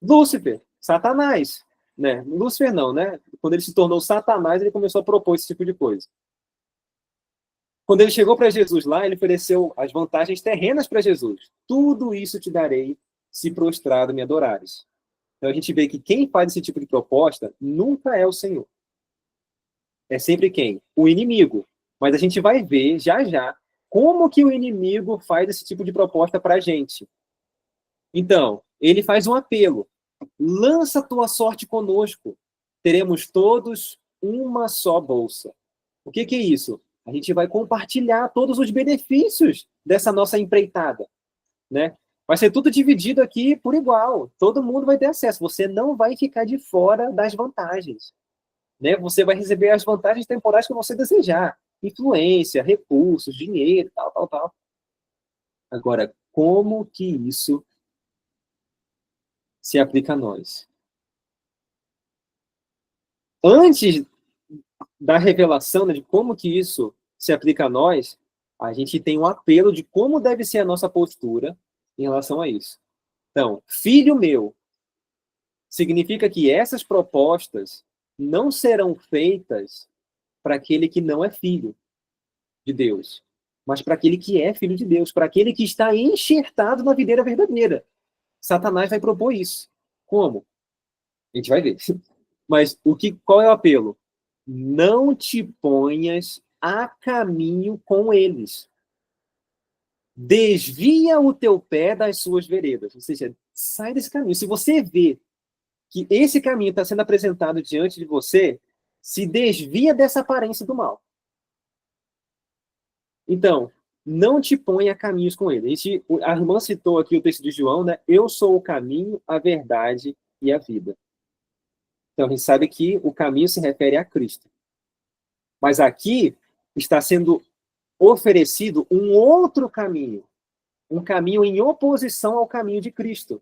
Lúcifer, Satanás. Né? Lúcifer não, né? Quando ele se tornou Satanás, ele começou a propor esse tipo de coisa. Quando ele chegou para Jesus lá, ele ofereceu as vantagens terrenas para Jesus. Tudo isso te darei se prostrado me adorares. Então a gente vê que quem faz esse tipo de proposta nunca é o Senhor. É sempre quem? O inimigo. Mas a gente vai ver já já como que o inimigo faz esse tipo de proposta para a gente. Então, ele faz um apelo. Lança tua sorte conosco. Teremos todos uma só bolsa. O que é isso? A gente vai compartilhar todos os benefícios dessa nossa empreitada, né? Vai ser tudo dividido aqui por igual. Todo mundo vai ter acesso. Você não vai ficar de fora das vantagens, né? Você vai receber as vantagens temporais que você desejar. Influência, recursos, dinheiro, tal, tal, tal. Agora, como que isso se aplica a nós? Antes da revelação, né, de como que isso se aplica a nós, a gente tem um apelo de como deve ser a nossa postura em relação a isso. Então, filho meu, significa que essas propostas não serão feitas para aquele que não é filho de Deus, mas para aquele que é filho de Deus, para aquele que está enxertado na videira verdadeira. Satanás vai propor isso. Como? A gente vai ver. Mas qual é o apelo? Não te ponhas a caminho com eles. Desvia o teu pé das suas veredas. Ou seja, sai desse caminho. Se você vê que esse caminho está sendo apresentado diante de você, se desvia dessa aparência do mal. Então, não te põe a caminhos com ele. A irmã citou aqui o texto de João, né? Eu sou o caminho, a verdade e a vida. Então, a gente sabe que o caminho se refere a Cristo. Mas aqui está sendo oferecido um outro caminho, um caminho em oposição ao caminho de Cristo.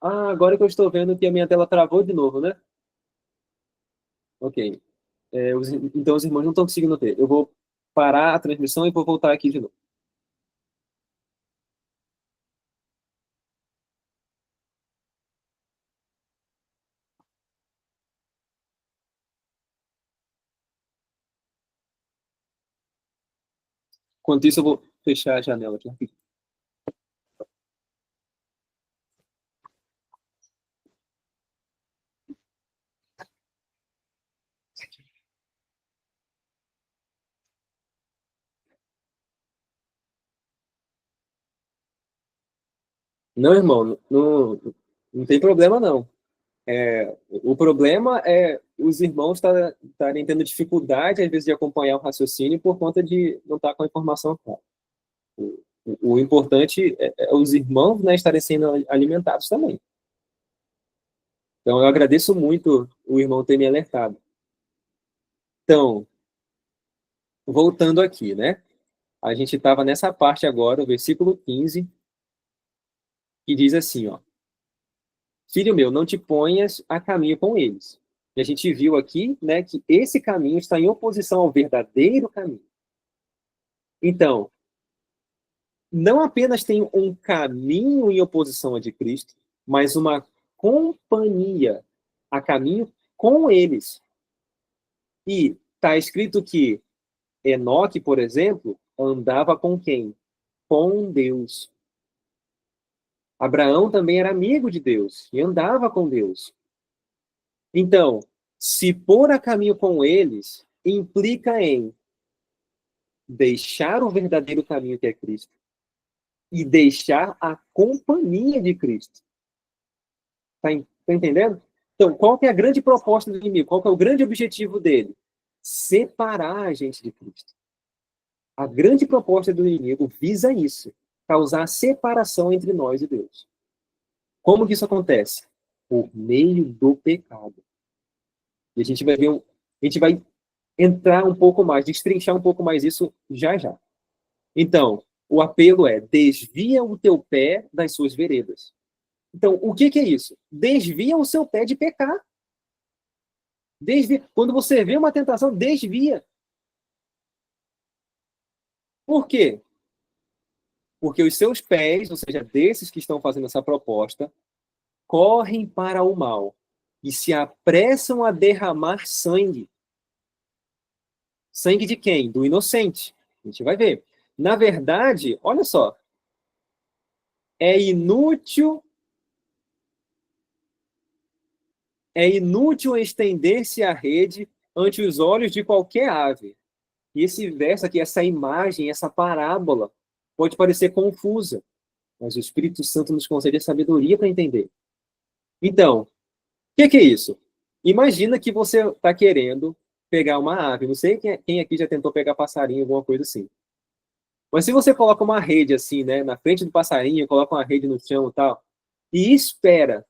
Agora que eu estou vendo que a minha tela travou de novo, né? Ok. Então os irmãos não estão conseguindo ver. Eu vou parar a transmissão e vou voltar aqui de novo. Enquanto isso, eu vou fechar a janela aqui. Não, irmão, não tem problema, não. O problema é os irmãos estarem tendo dificuldade, às vezes, de acompanhar o raciocínio por conta de não estar com a informação clara. O importante é os irmãos, né, estarem sendo alimentados também. Então, eu agradeço muito o irmão ter me alertado. Então, voltando aqui, né? A gente estava nessa parte agora, o versículo 15, que diz assim, ó. Filho meu, não te ponhas a caminho com eles. E a gente viu aqui, né, que esse caminho está em oposição ao verdadeiro caminho. Então, não apenas tem um caminho em oposição a de Cristo, mas uma companhia a caminho com eles. E está escrito que Enoque, por exemplo, andava com quem? Com Deus. Abraão também era amigo de Deus e andava com Deus. Então, se pôr a caminho com eles, implica em deixar o verdadeiro caminho que é Cristo e deixar a companhia de Cristo. Tá entendendo? Então, qual que é a grande proposta do inimigo? Qual que é o grande objetivo dele? Separar a gente de Cristo. A grande proposta do inimigo visa isso, causar separação entre nós e Deus. Como que isso acontece? Por meio do pecado. E a gente vai ver, a gente vai entrar um pouco mais, destrinchar um pouco mais isso já já. Então, o apelo é: desvia o teu pé das suas veredas. Então, o que é isso? Desvia o seu pé de pecar. Desvia. Quando você vê uma tentação, desvia. Por quê? Porque os seus pés, ou seja, desses que estão fazendo essa proposta, correm para o mal e se apressam a derramar sangue. Sangue de quem? Do inocente. A gente vai ver. Na verdade, olha só, é inútil estender-se a rede ante os olhos de qualquer ave. E esse verso aqui, essa imagem, essa parábola, pode parecer confusa, mas o Espírito Santo nos concede a sabedoria para entender. Então, o que é isso? Imagina que você está querendo pegar uma ave. Não sei quem aqui já tentou pegar passarinho, alguma coisa assim. Mas se você coloca uma rede assim, né, na frente do passarinho, coloca uma rede no chão e tal, e espera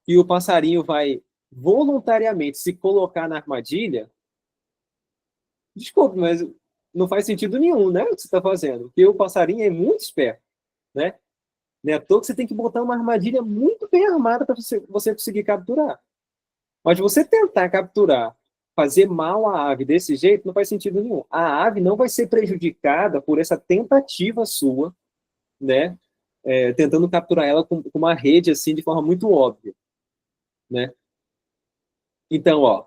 que o passarinho vai voluntariamente se colocar na armadilha, desculpe, mas não faz sentido nenhum, né, o que você está fazendo. Porque o passarinho é muito esperto, né? Não é à toa que você tem que botar uma armadilha muito bem armada para você conseguir capturar. Mas você tentar capturar, fazer mal à ave desse jeito, não faz sentido nenhum. A ave não vai ser prejudicada por essa tentativa sua, né? Tentando capturar ela com uma rede assim de forma muito óbvia, né? Então, ó,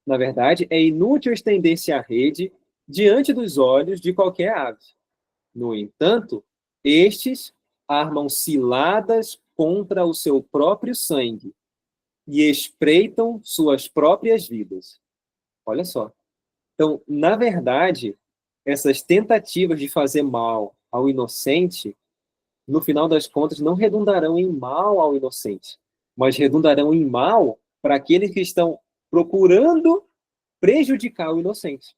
na verdade, é inútil estender-se a rede diante dos olhos de qualquer ave. No entanto, estes armam ciladas contra o seu próprio sangue e espreitam suas próprias vidas. Olha só. Então, na verdade, essas tentativas de fazer mal ao inocente, no final das contas, não redundarão em mal ao inocente, mas redundarão em mal para aqueles que estão procurando prejudicar o inocente.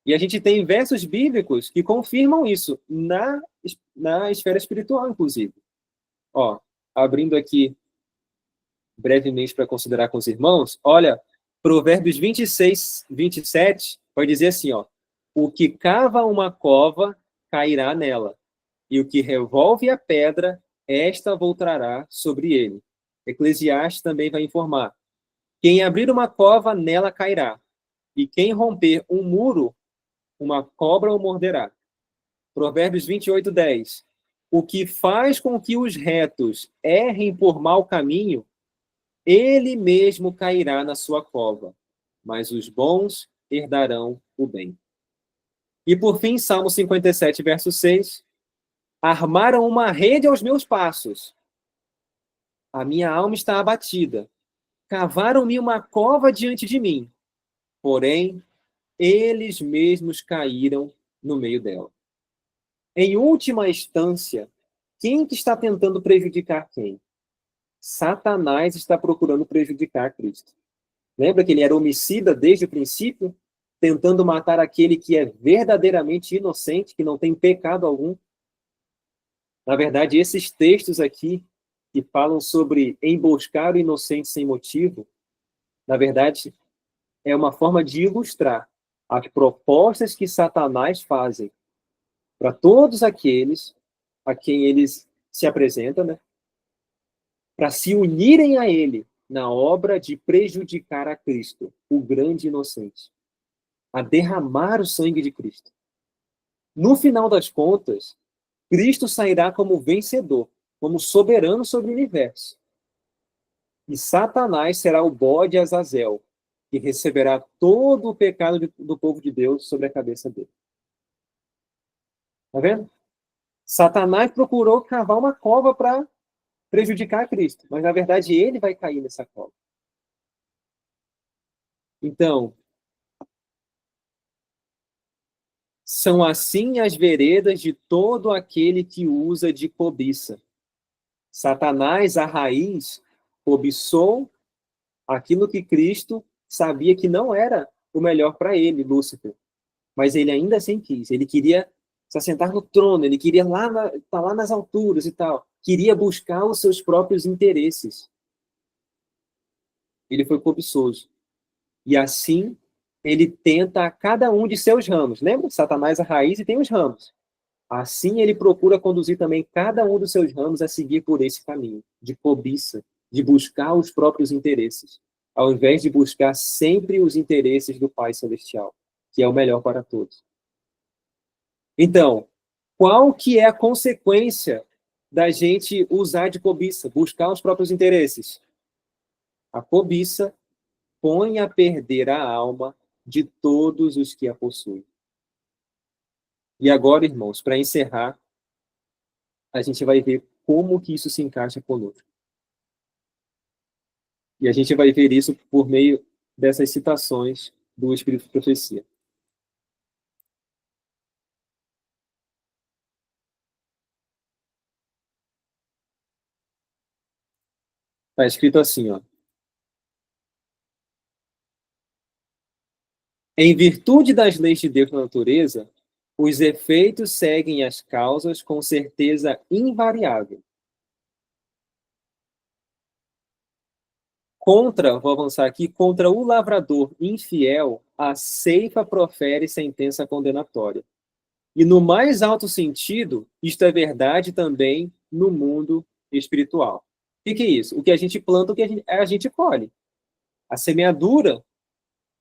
E a gente tem versos bíblicos que confirmam isso na esfera espiritual, inclusive. Ó, abrindo aqui brevemente para considerar com os irmãos, olha, Provérbios 26, 27, vai dizer assim, ó, o que cava uma cova cairá nela, e o que revolve a pedra, esta voltará sobre ele. Eclesiastes também vai informar, quem abrir uma cova, nela cairá, e quem romper um muro, uma cobra o morderá. Provérbios 28, 10. O que faz com que os retos errem por mau caminho, ele mesmo cairá na sua cova, mas os bons herdarão o bem. E por fim, Salmo 57, verso 6. Armaram uma rede aos meus passos. A minha alma está abatida. Cavaram-me uma cova diante de mim. Porém, eles mesmos caíram no meio dela. Em última instância, quem que está tentando prejudicar quem? Satanás está procurando prejudicar Cristo. Lembra que ele era homicida desde o princípio, tentando matar aquele que é verdadeiramente inocente, que não tem pecado algum? Na verdade, esses textos aqui, que falam sobre emboscar o inocente sem motivo, na verdade, é uma forma de ilustrar as propostas que Satanás fazem para todos aqueles a quem eles se apresentam, né? Para se unirem a ele na obra de prejudicar a Cristo, o grande inocente, a derramar o sangue de Cristo. No final das contas, Cristo sairá como vencedor, como soberano sobre o universo. E Satanás será o bode Azazel, que receberá todo o pecado do povo de Deus sobre a cabeça dele. Tá vendo? Satanás procurou cavar uma cova para prejudicar Cristo, mas na verdade ele vai cair nessa cova. Então, são assim as veredas de todo aquele que usa de cobiça. Satanás, a raiz, cobiçou aquilo que Cristo sabia que não era o melhor para ele, Lúcifer. Mas ele ainda assim quis. Ele queria se assentar no trono, ele queria estar lá nas alturas e tal. Queria buscar os seus próprios interesses. Ele foi cobiçoso. E assim, ele tenta a cada um de seus ramos. Lembra? Satanás é a raiz e tem os ramos. Assim, ele procura conduzir também cada um dos seus ramos a seguir por esse caminho de cobiça, de buscar os próprios interesses, ao invés de buscar sempre os interesses do Pai Celestial, que é o melhor para todos. Então, qual que é a consequência da gente usar de cobiça, buscar os próprios interesses? A cobiça põe a perder a alma de todos os que a possuem. E agora, irmãos, para encerrar, a gente vai ver como que isso se encaixa conosco. E a gente vai ver isso por meio dessas citações do Espírito de Profecia. Está escrito assim, ó. Em virtude das leis de Deus na natureza, os efeitos seguem as causas com certeza invariável. Vou avançar aqui, contra o lavrador infiel, a ceifa profere sentença condenatória. E no mais alto sentido, isto é verdade também no mundo espiritual. O que é isso? O que a gente planta, o que a gente colhe. A semeadura,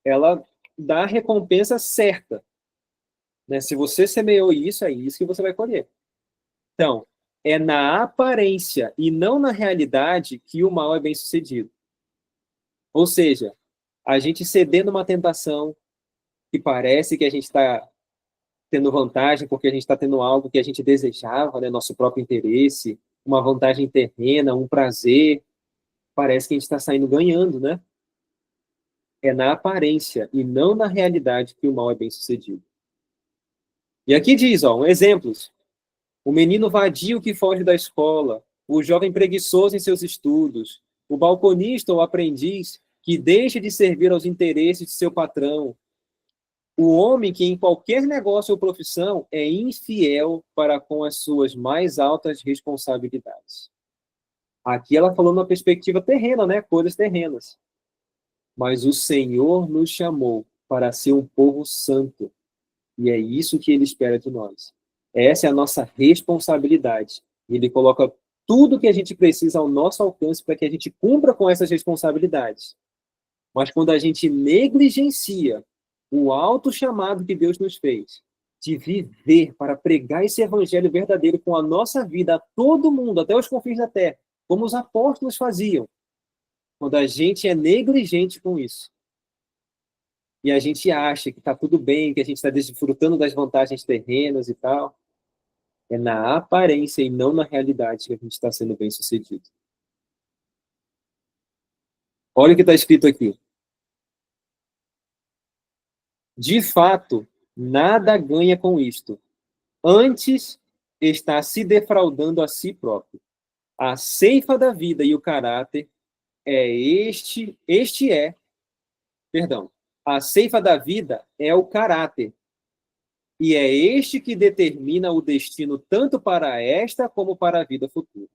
ela dá a recompensa certa. Né? Se você semeou isso, é isso que você vai colher. Então, é na aparência e não na realidade que o mal é bem sucedido. Ou seja, a gente ceder numa tentação que parece que a gente está tendo vantagem porque a gente está tendo algo que a gente desejava, né? Nosso próprio interesse, uma vantagem terrena, um prazer, parece que a gente está saindo ganhando, né? É na aparência e não na realidade que o mal é bem sucedido. E aqui diz, ó, exemplos. O menino vadio que foge da escola, o jovem preguiçoso em seus estudos, o balconista ou aprendiz que deixa de servir aos interesses de seu patrão, o homem que em qualquer negócio ou profissão é infiel para com as suas mais altas responsabilidades. Aqui ela falou numa perspectiva terrena, né? Coisas terrenas. Mas o Senhor nos chamou para ser um povo santo. E é isso que ele espera de nós. Essa é a nossa responsabilidade. Ele coloca tudo que a gente precisa ao nosso alcance para que a gente cumpra com essas responsabilidades. Mas quando a gente negligencia o alto chamado que Deus nos fez, de viver para pregar esse evangelho verdadeiro com a nossa vida a todo mundo, até os confins da terra, como os apóstolos faziam, quando a gente é negligente com isso, e a gente acha que está tudo bem, que a gente está desfrutando das vantagens terrenas e tal, é na aparência e não na realidade que a gente está sendo bem sucedido. Olha o que está escrito aqui. De fato, nada ganha com isto. Antes, está se defraudando a si próprio. A ceifa da vida e o caráter a ceifa da vida é o caráter. E é este que determina o destino tanto para esta como para a vida futura.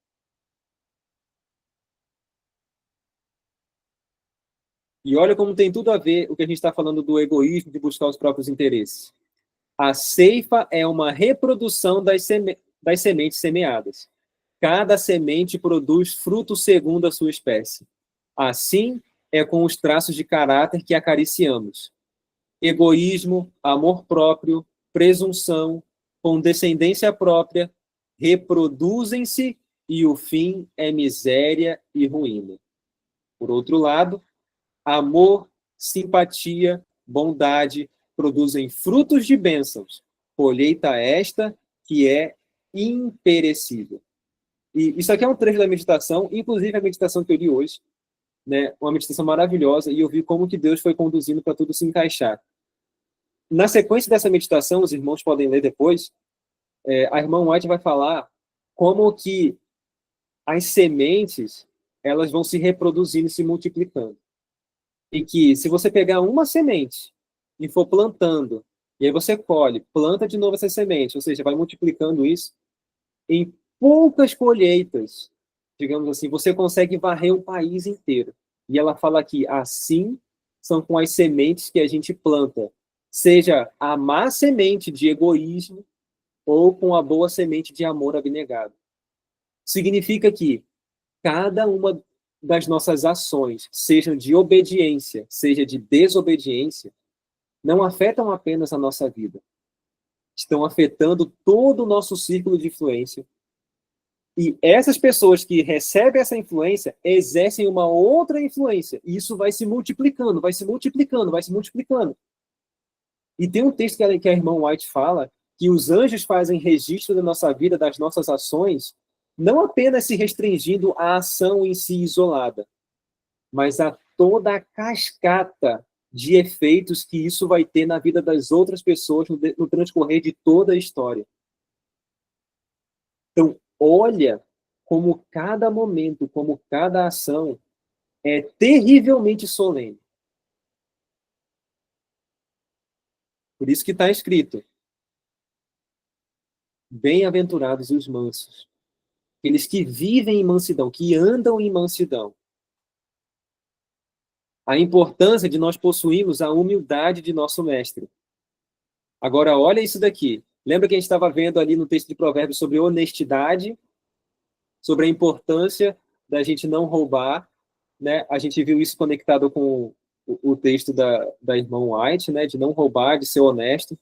E olha como tem tudo a ver o que a gente está falando do egoísmo, de buscar os próprios interesses. A ceifa é uma reprodução das sementes semeadas. Cada semente produz fruto segundo a sua espécie. Assim é com os traços de caráter que acariciamos. Egoísmo, amor próprio, presunção, condescendência própria, reproduzem-se e o fim é miséria e ruína. Por outro lado, amor, simpatia, bondade produzem frutos de bênçãos, colheita esta que é imperecível. E isso aqui é um trecho da meditação, inclusive a meditação que eu li hoje, né? Uma meditação maravilhosa, e eu vi como que Deus foi conduzindo para tudo se encaixar. Na sequência dessa meditação, os irmãos podem ler depois, a irmã White vai falar como que as sementes elas vão se reproduzindo e se multiplicando. E que se você pegar uma semente e for plantando, e aí você colhe, planta de novo essa semente, ou seja, vai multiplicando isso, em poucas colheitas, digamos assim, você consegue varrer o país inteiro. E ela fala que assim são com as sementes que a gente planta, seja a má semente de egoísmo ou com a boa semente de amor abnegado. Significa que cada uma das nossas ações, sejam de obediência, seja de desobediência, não afetam apenas a nossa vida. Estão afetando todo o nosso círculo de influência. E essas pessoas que recebem essa influência exercem uma outra influência. E isso vai se multiplicando, vai se multiplicando, vai se multiplicando. E tem um texto que a irmã White fala que os anjos fazem registro da nossa vida, das nossas ações, não apenas se restringindo à ação em si isolada, mas a toda a cascata de efeitos que isso vai ter na vida das outras pessoas no transcorrer de toda a história. Então, olha como cada momento, como cada ação é terrivelmente solene. Por isso que está escrito: bem-aventurados os mansos, aqueles que vivem em mansidão, que andam em mansidão. A importância de nós possuirmos a humildade de nosso mestre. Agora, olha isso daqui. Lembra que a gente estava vendo ali no texto de Provérbios sobre honestidade, sobre a importância da gente não roubar, né? A gente viu isso conectado com o texto da irmã White, né? De não roubar, de ser honesto.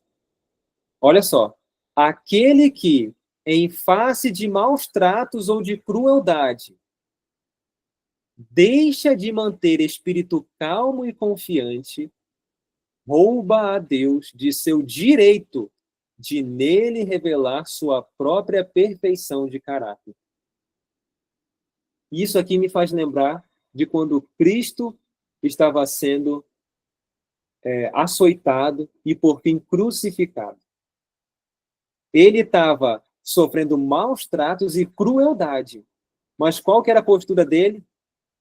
Olha só. Aquele que, em face de maus tratos ou de crueldade, deixa de manter espírito calmo e confiante, rouba a Deus de seu direito de nele revelar sua própria perfeição de caráter. Isso aqui me faz lembrar de quando Cristo estava sendo açoitado e, por fim, crucificado. Ele estava sofrendo maus tratos e crueldade. Mas qual que era a postura dele?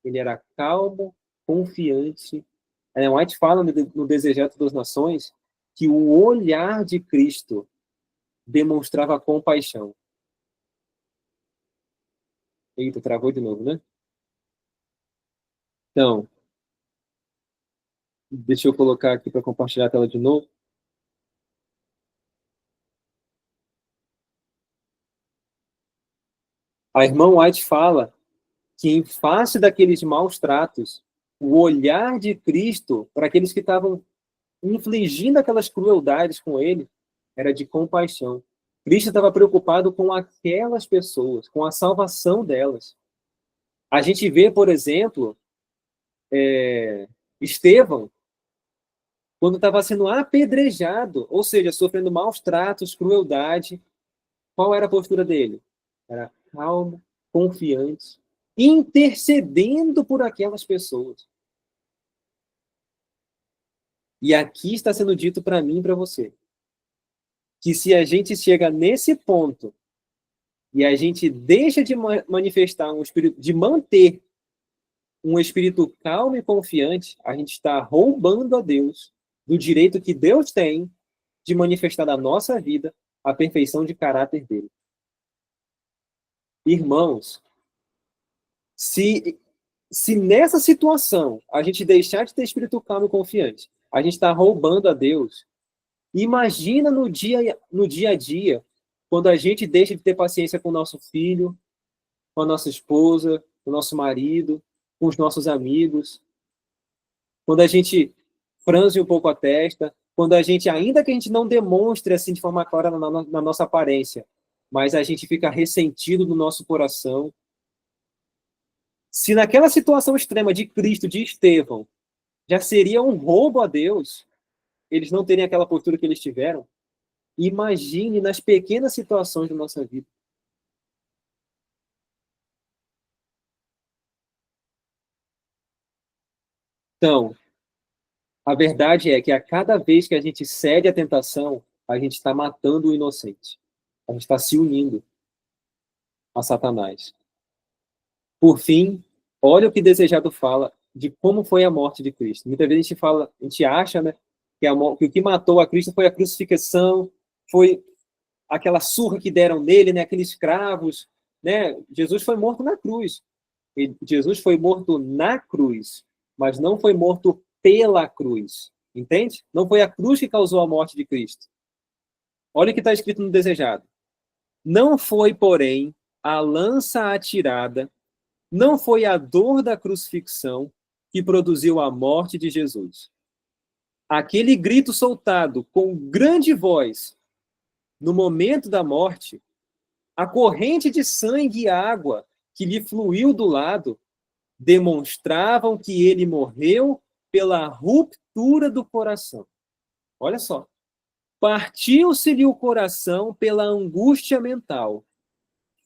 Ele era calmo, confiante. Ellen White fala no Desejato das Nações que o olhar de Cristo demonstrava compaixão. Eita, travou de novo, né? Então, deixa eu colocar aqui para compartilhar a tela de novo. A irmã White fala que, em face daqueles maus tratos, o olhar de Cristo para aqueles que estavam infligindo aquelas crueldades com ele era de compaixão. Cristo estava preocupado com aquelas pessoas, com a salvação delas. A gente vê, por exemplo, Estevão, quando estava sendo apedrejado, ou seja, sofrendo maus tratos, crueldade, qual era a postura dele? Era calmo, confiante, intercedendo por aquelas pessoas. E aqui está sendo dito para mim e para você, que se a gente chega nesse ponto e a gente deixa de manifestar um espírito, de manter um espírito calmo e confiante, a gente está roubando a Deus do direito que Deus tem de manifestar na nossa vida a perfeição de caráter dele. Irmãos, se nessa situação a gente deixar de ter espírito calmo e confiante, a gente está roubando a Deus. Imagina no dia a dia, quando a gente deixa de ter paciência com o nosso filho, com a nossa esposa, com o nosso marido, com os nossos amigos, quando a gente franze um pouco a testa, quando a gente, ainda que a gente não demonstre assim de forma clara na nossa aparência, mas a gente fica ressentido no nosso coração. Se naquela situação extrema de Cristo, de Estevão, já seria um roubo a Deus, eles não terem aquela postura que eles tiveram, imagine nas pequenas situações da nossa vida. Então, a verdade é que a cada vez que a gente cede à tentação, a gente está matando o inocente. A gente está se unindo a Satanás. Por fim, olha o que Desejado fala de como foi a morte de Cristo. Muitas vezes a gente acha, né, que o que matou a Cristo foi a crucificação, foi aquela surra que deram nele, né, aqueles cravos, né? Jesus foi morto na cruz. Jesus foi morto na cruz, mas não foi morto pela cruz. Entende? Não foi a cruz que causou a morte de Cristo. Olha o que está escrito no Desejado. Não foi, porém, a lança atirada, não foi a dor da crucifixão que produziu a morte de Jesus. Aquele grito soltado com grande voz no momento da morte, a corrente de sangue e água que lhe fluiu do lado, demonstravam que ele morreu pela ruptura do coração. Olha só. Partiu-se-lhe o coração pela angústia mental.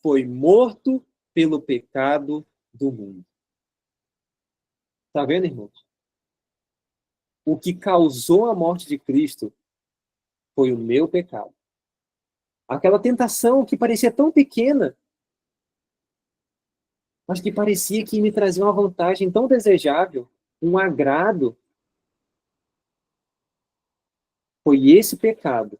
Foi morto pelo pecado do mundo. Está vendo, irmãos? O que causou a morte de Cristo foi o meu pecado. Aquela tentação que parecia tão pequena, mas que parecia que me trazia uma vantagem tão desejável, um agrado. Foi esse pecado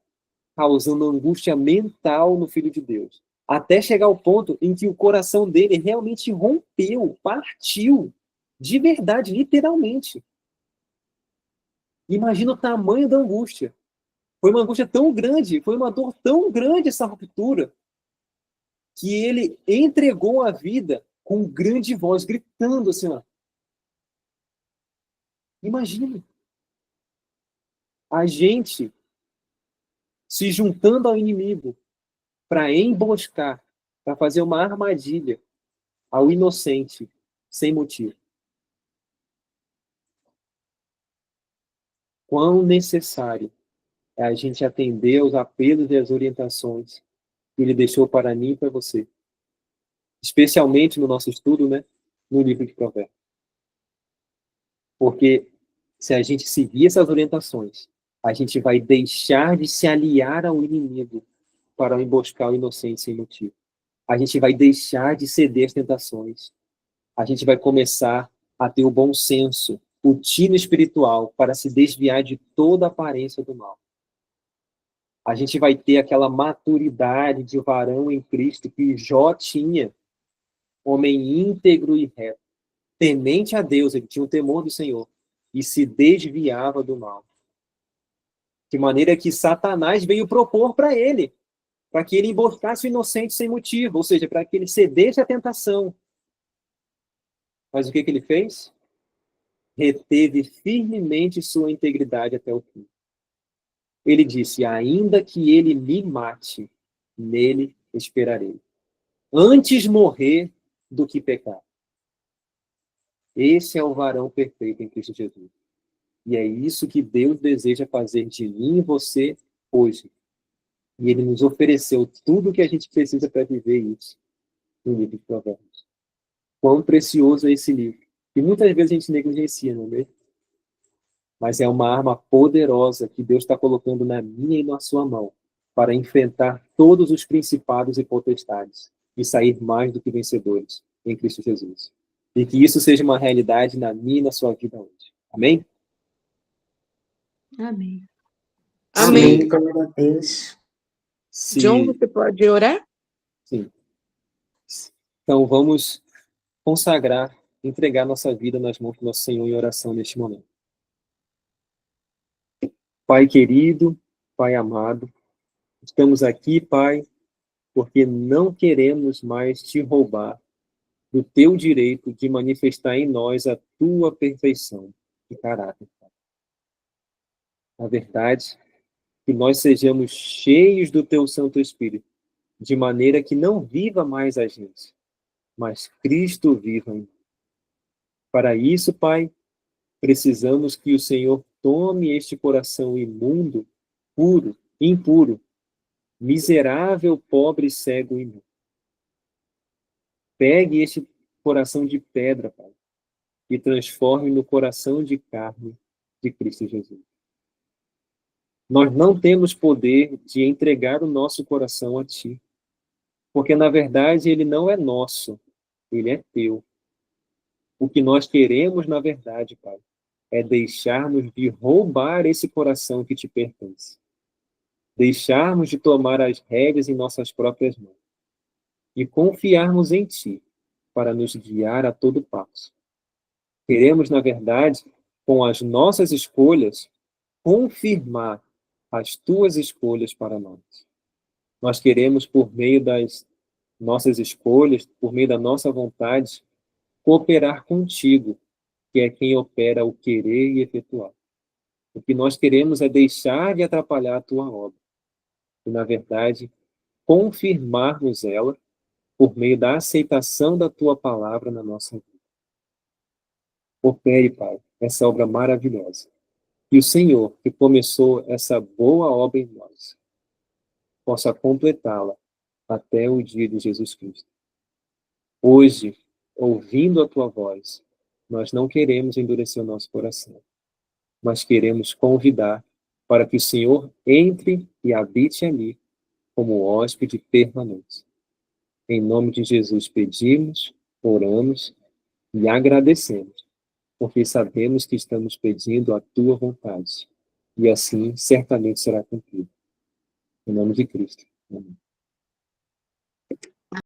causando angústia mental no Filho de Deus. Até chegar ao ponto em que o coração dele realmente rompeu, partiu, de verdade, literalmente. Imagina o tamanho da angústia. Foi uma angústia tão grande, foi uma dor tão grande essa ruptura, que ele entregou a vida com grande voz, gritando assim, ó. Imagina. A gente se juntando ao inimigo para emboscar, para fazer uma armadilha ao inocente, sem motivo. Quão necessário é a gente atender aos apelos e às orientações que ele deixou para mim e para você. Especialmente no nosso estudo, né, no livro de Provérbios. Porque se a gente seguir essas orientações, a gente vai deixar de se aliar ao inimigo para emboscar o inocente sem motivo. A gente vai deixar de ceder às tentações. A gente vai começar a ter o bom senso, o tino espiritual para se desviar de toda aparência do mal. A gente vai ter aquela maturidade de varão em Cristo que Jó tinha, homem íntegro e reto, temente a Deus, ele tinha o temor do Senhor e se desviava do mal. De maneira que Satanás veio propor para ele, para que ele emboscasse o inocente sem motivo, ou seja, para que ele cedesse à tentação. Mas o que ele fez? Reteve firmemente sua integridade até o fim. Ele disse, ainda que ele me mate, nele esperarei. Antes morrer do que pecar. Esse é o varão perfeito em Cristo Jesus. E é isso que Deus deseja fazer de mim e você hoje. E ele nos ofereceu tudo o que a gente precisa para viver isso no livro de Provérbios. Quão precioso é esse livro. E muitas vezes a gente negligencia, não é mesmo? Mas é uma arma poderosa que Deus está colocando na minha e na sua mão para enfrentar todos os principados e potestades e sair mais do que vencedores em Cristo Jesus. E que isso seja uma realidade na minha e na sua vida hoje. Amém? Amém. Amém, glória a Deus. John, você pode orar? Sim. Então vamos consagrar, entregar nossa vida nas mãos do nosso Senhor em oração neste momento. Pai querido, Pai amado, estamos aqui, Pai, porque não queremos mais te roubar do teu direito de manifestar em nós a tua perfeição de caráter. Na verdade, que nós sejamos cheios do teu Santo Espírito, de maneira que não viva mais a gente, mas Cristo viva em nós. Para isso, Pai, precisamos que o Senhor tome este coração imundo, puro, impuro, miserável, pobre, cego e nu. Pegue este coração de pedra, Pai, e transforme no coração de carne de Cristo Jesus. Nós não temos poder de entregar o nosso coração a Ti, porque, na verdade, ele não é nosso, ele é Teu. O que nós queremos, na verdade, Pai, é deixarmos de roubar esse coração que Te pertence. Deixarmos de tomar as rédeas em nossas próprias mãos e confiarmos em Ti para nos guiar a todo passo. Queremos, na verdade, com as nossas escolhas, confirmar as Tuas escolhas para nós. Nós queremos, por meio das nossas escolhas, por meio da nossa vontade, cooperar contigo, que é quem opera o querer e efetuar. O que nós queremos é deixar de atrapalhar a Tua obra. E, na verdade, confirmarmos ela por meio da aceitação da Tua palavra na nossa vida. Opere, Pai, essa obra maravilhosa. E o Senhor, que começou essa boa obra em nós, possa completá-la até o dia de Jesus Cristo. Hoje, ouvindo a Tua voz, nós não queremos endurecer o nosso coração, mas queremos convidar para que o Senhor entre e habite ali como hóspede permanente. Em nome de Jesus pedimos, oramos e agradecemos, porque sabemos que estamos pedindo a Tua vontade, e assim certamente será cumprido. Em nome de Cristo. Amém.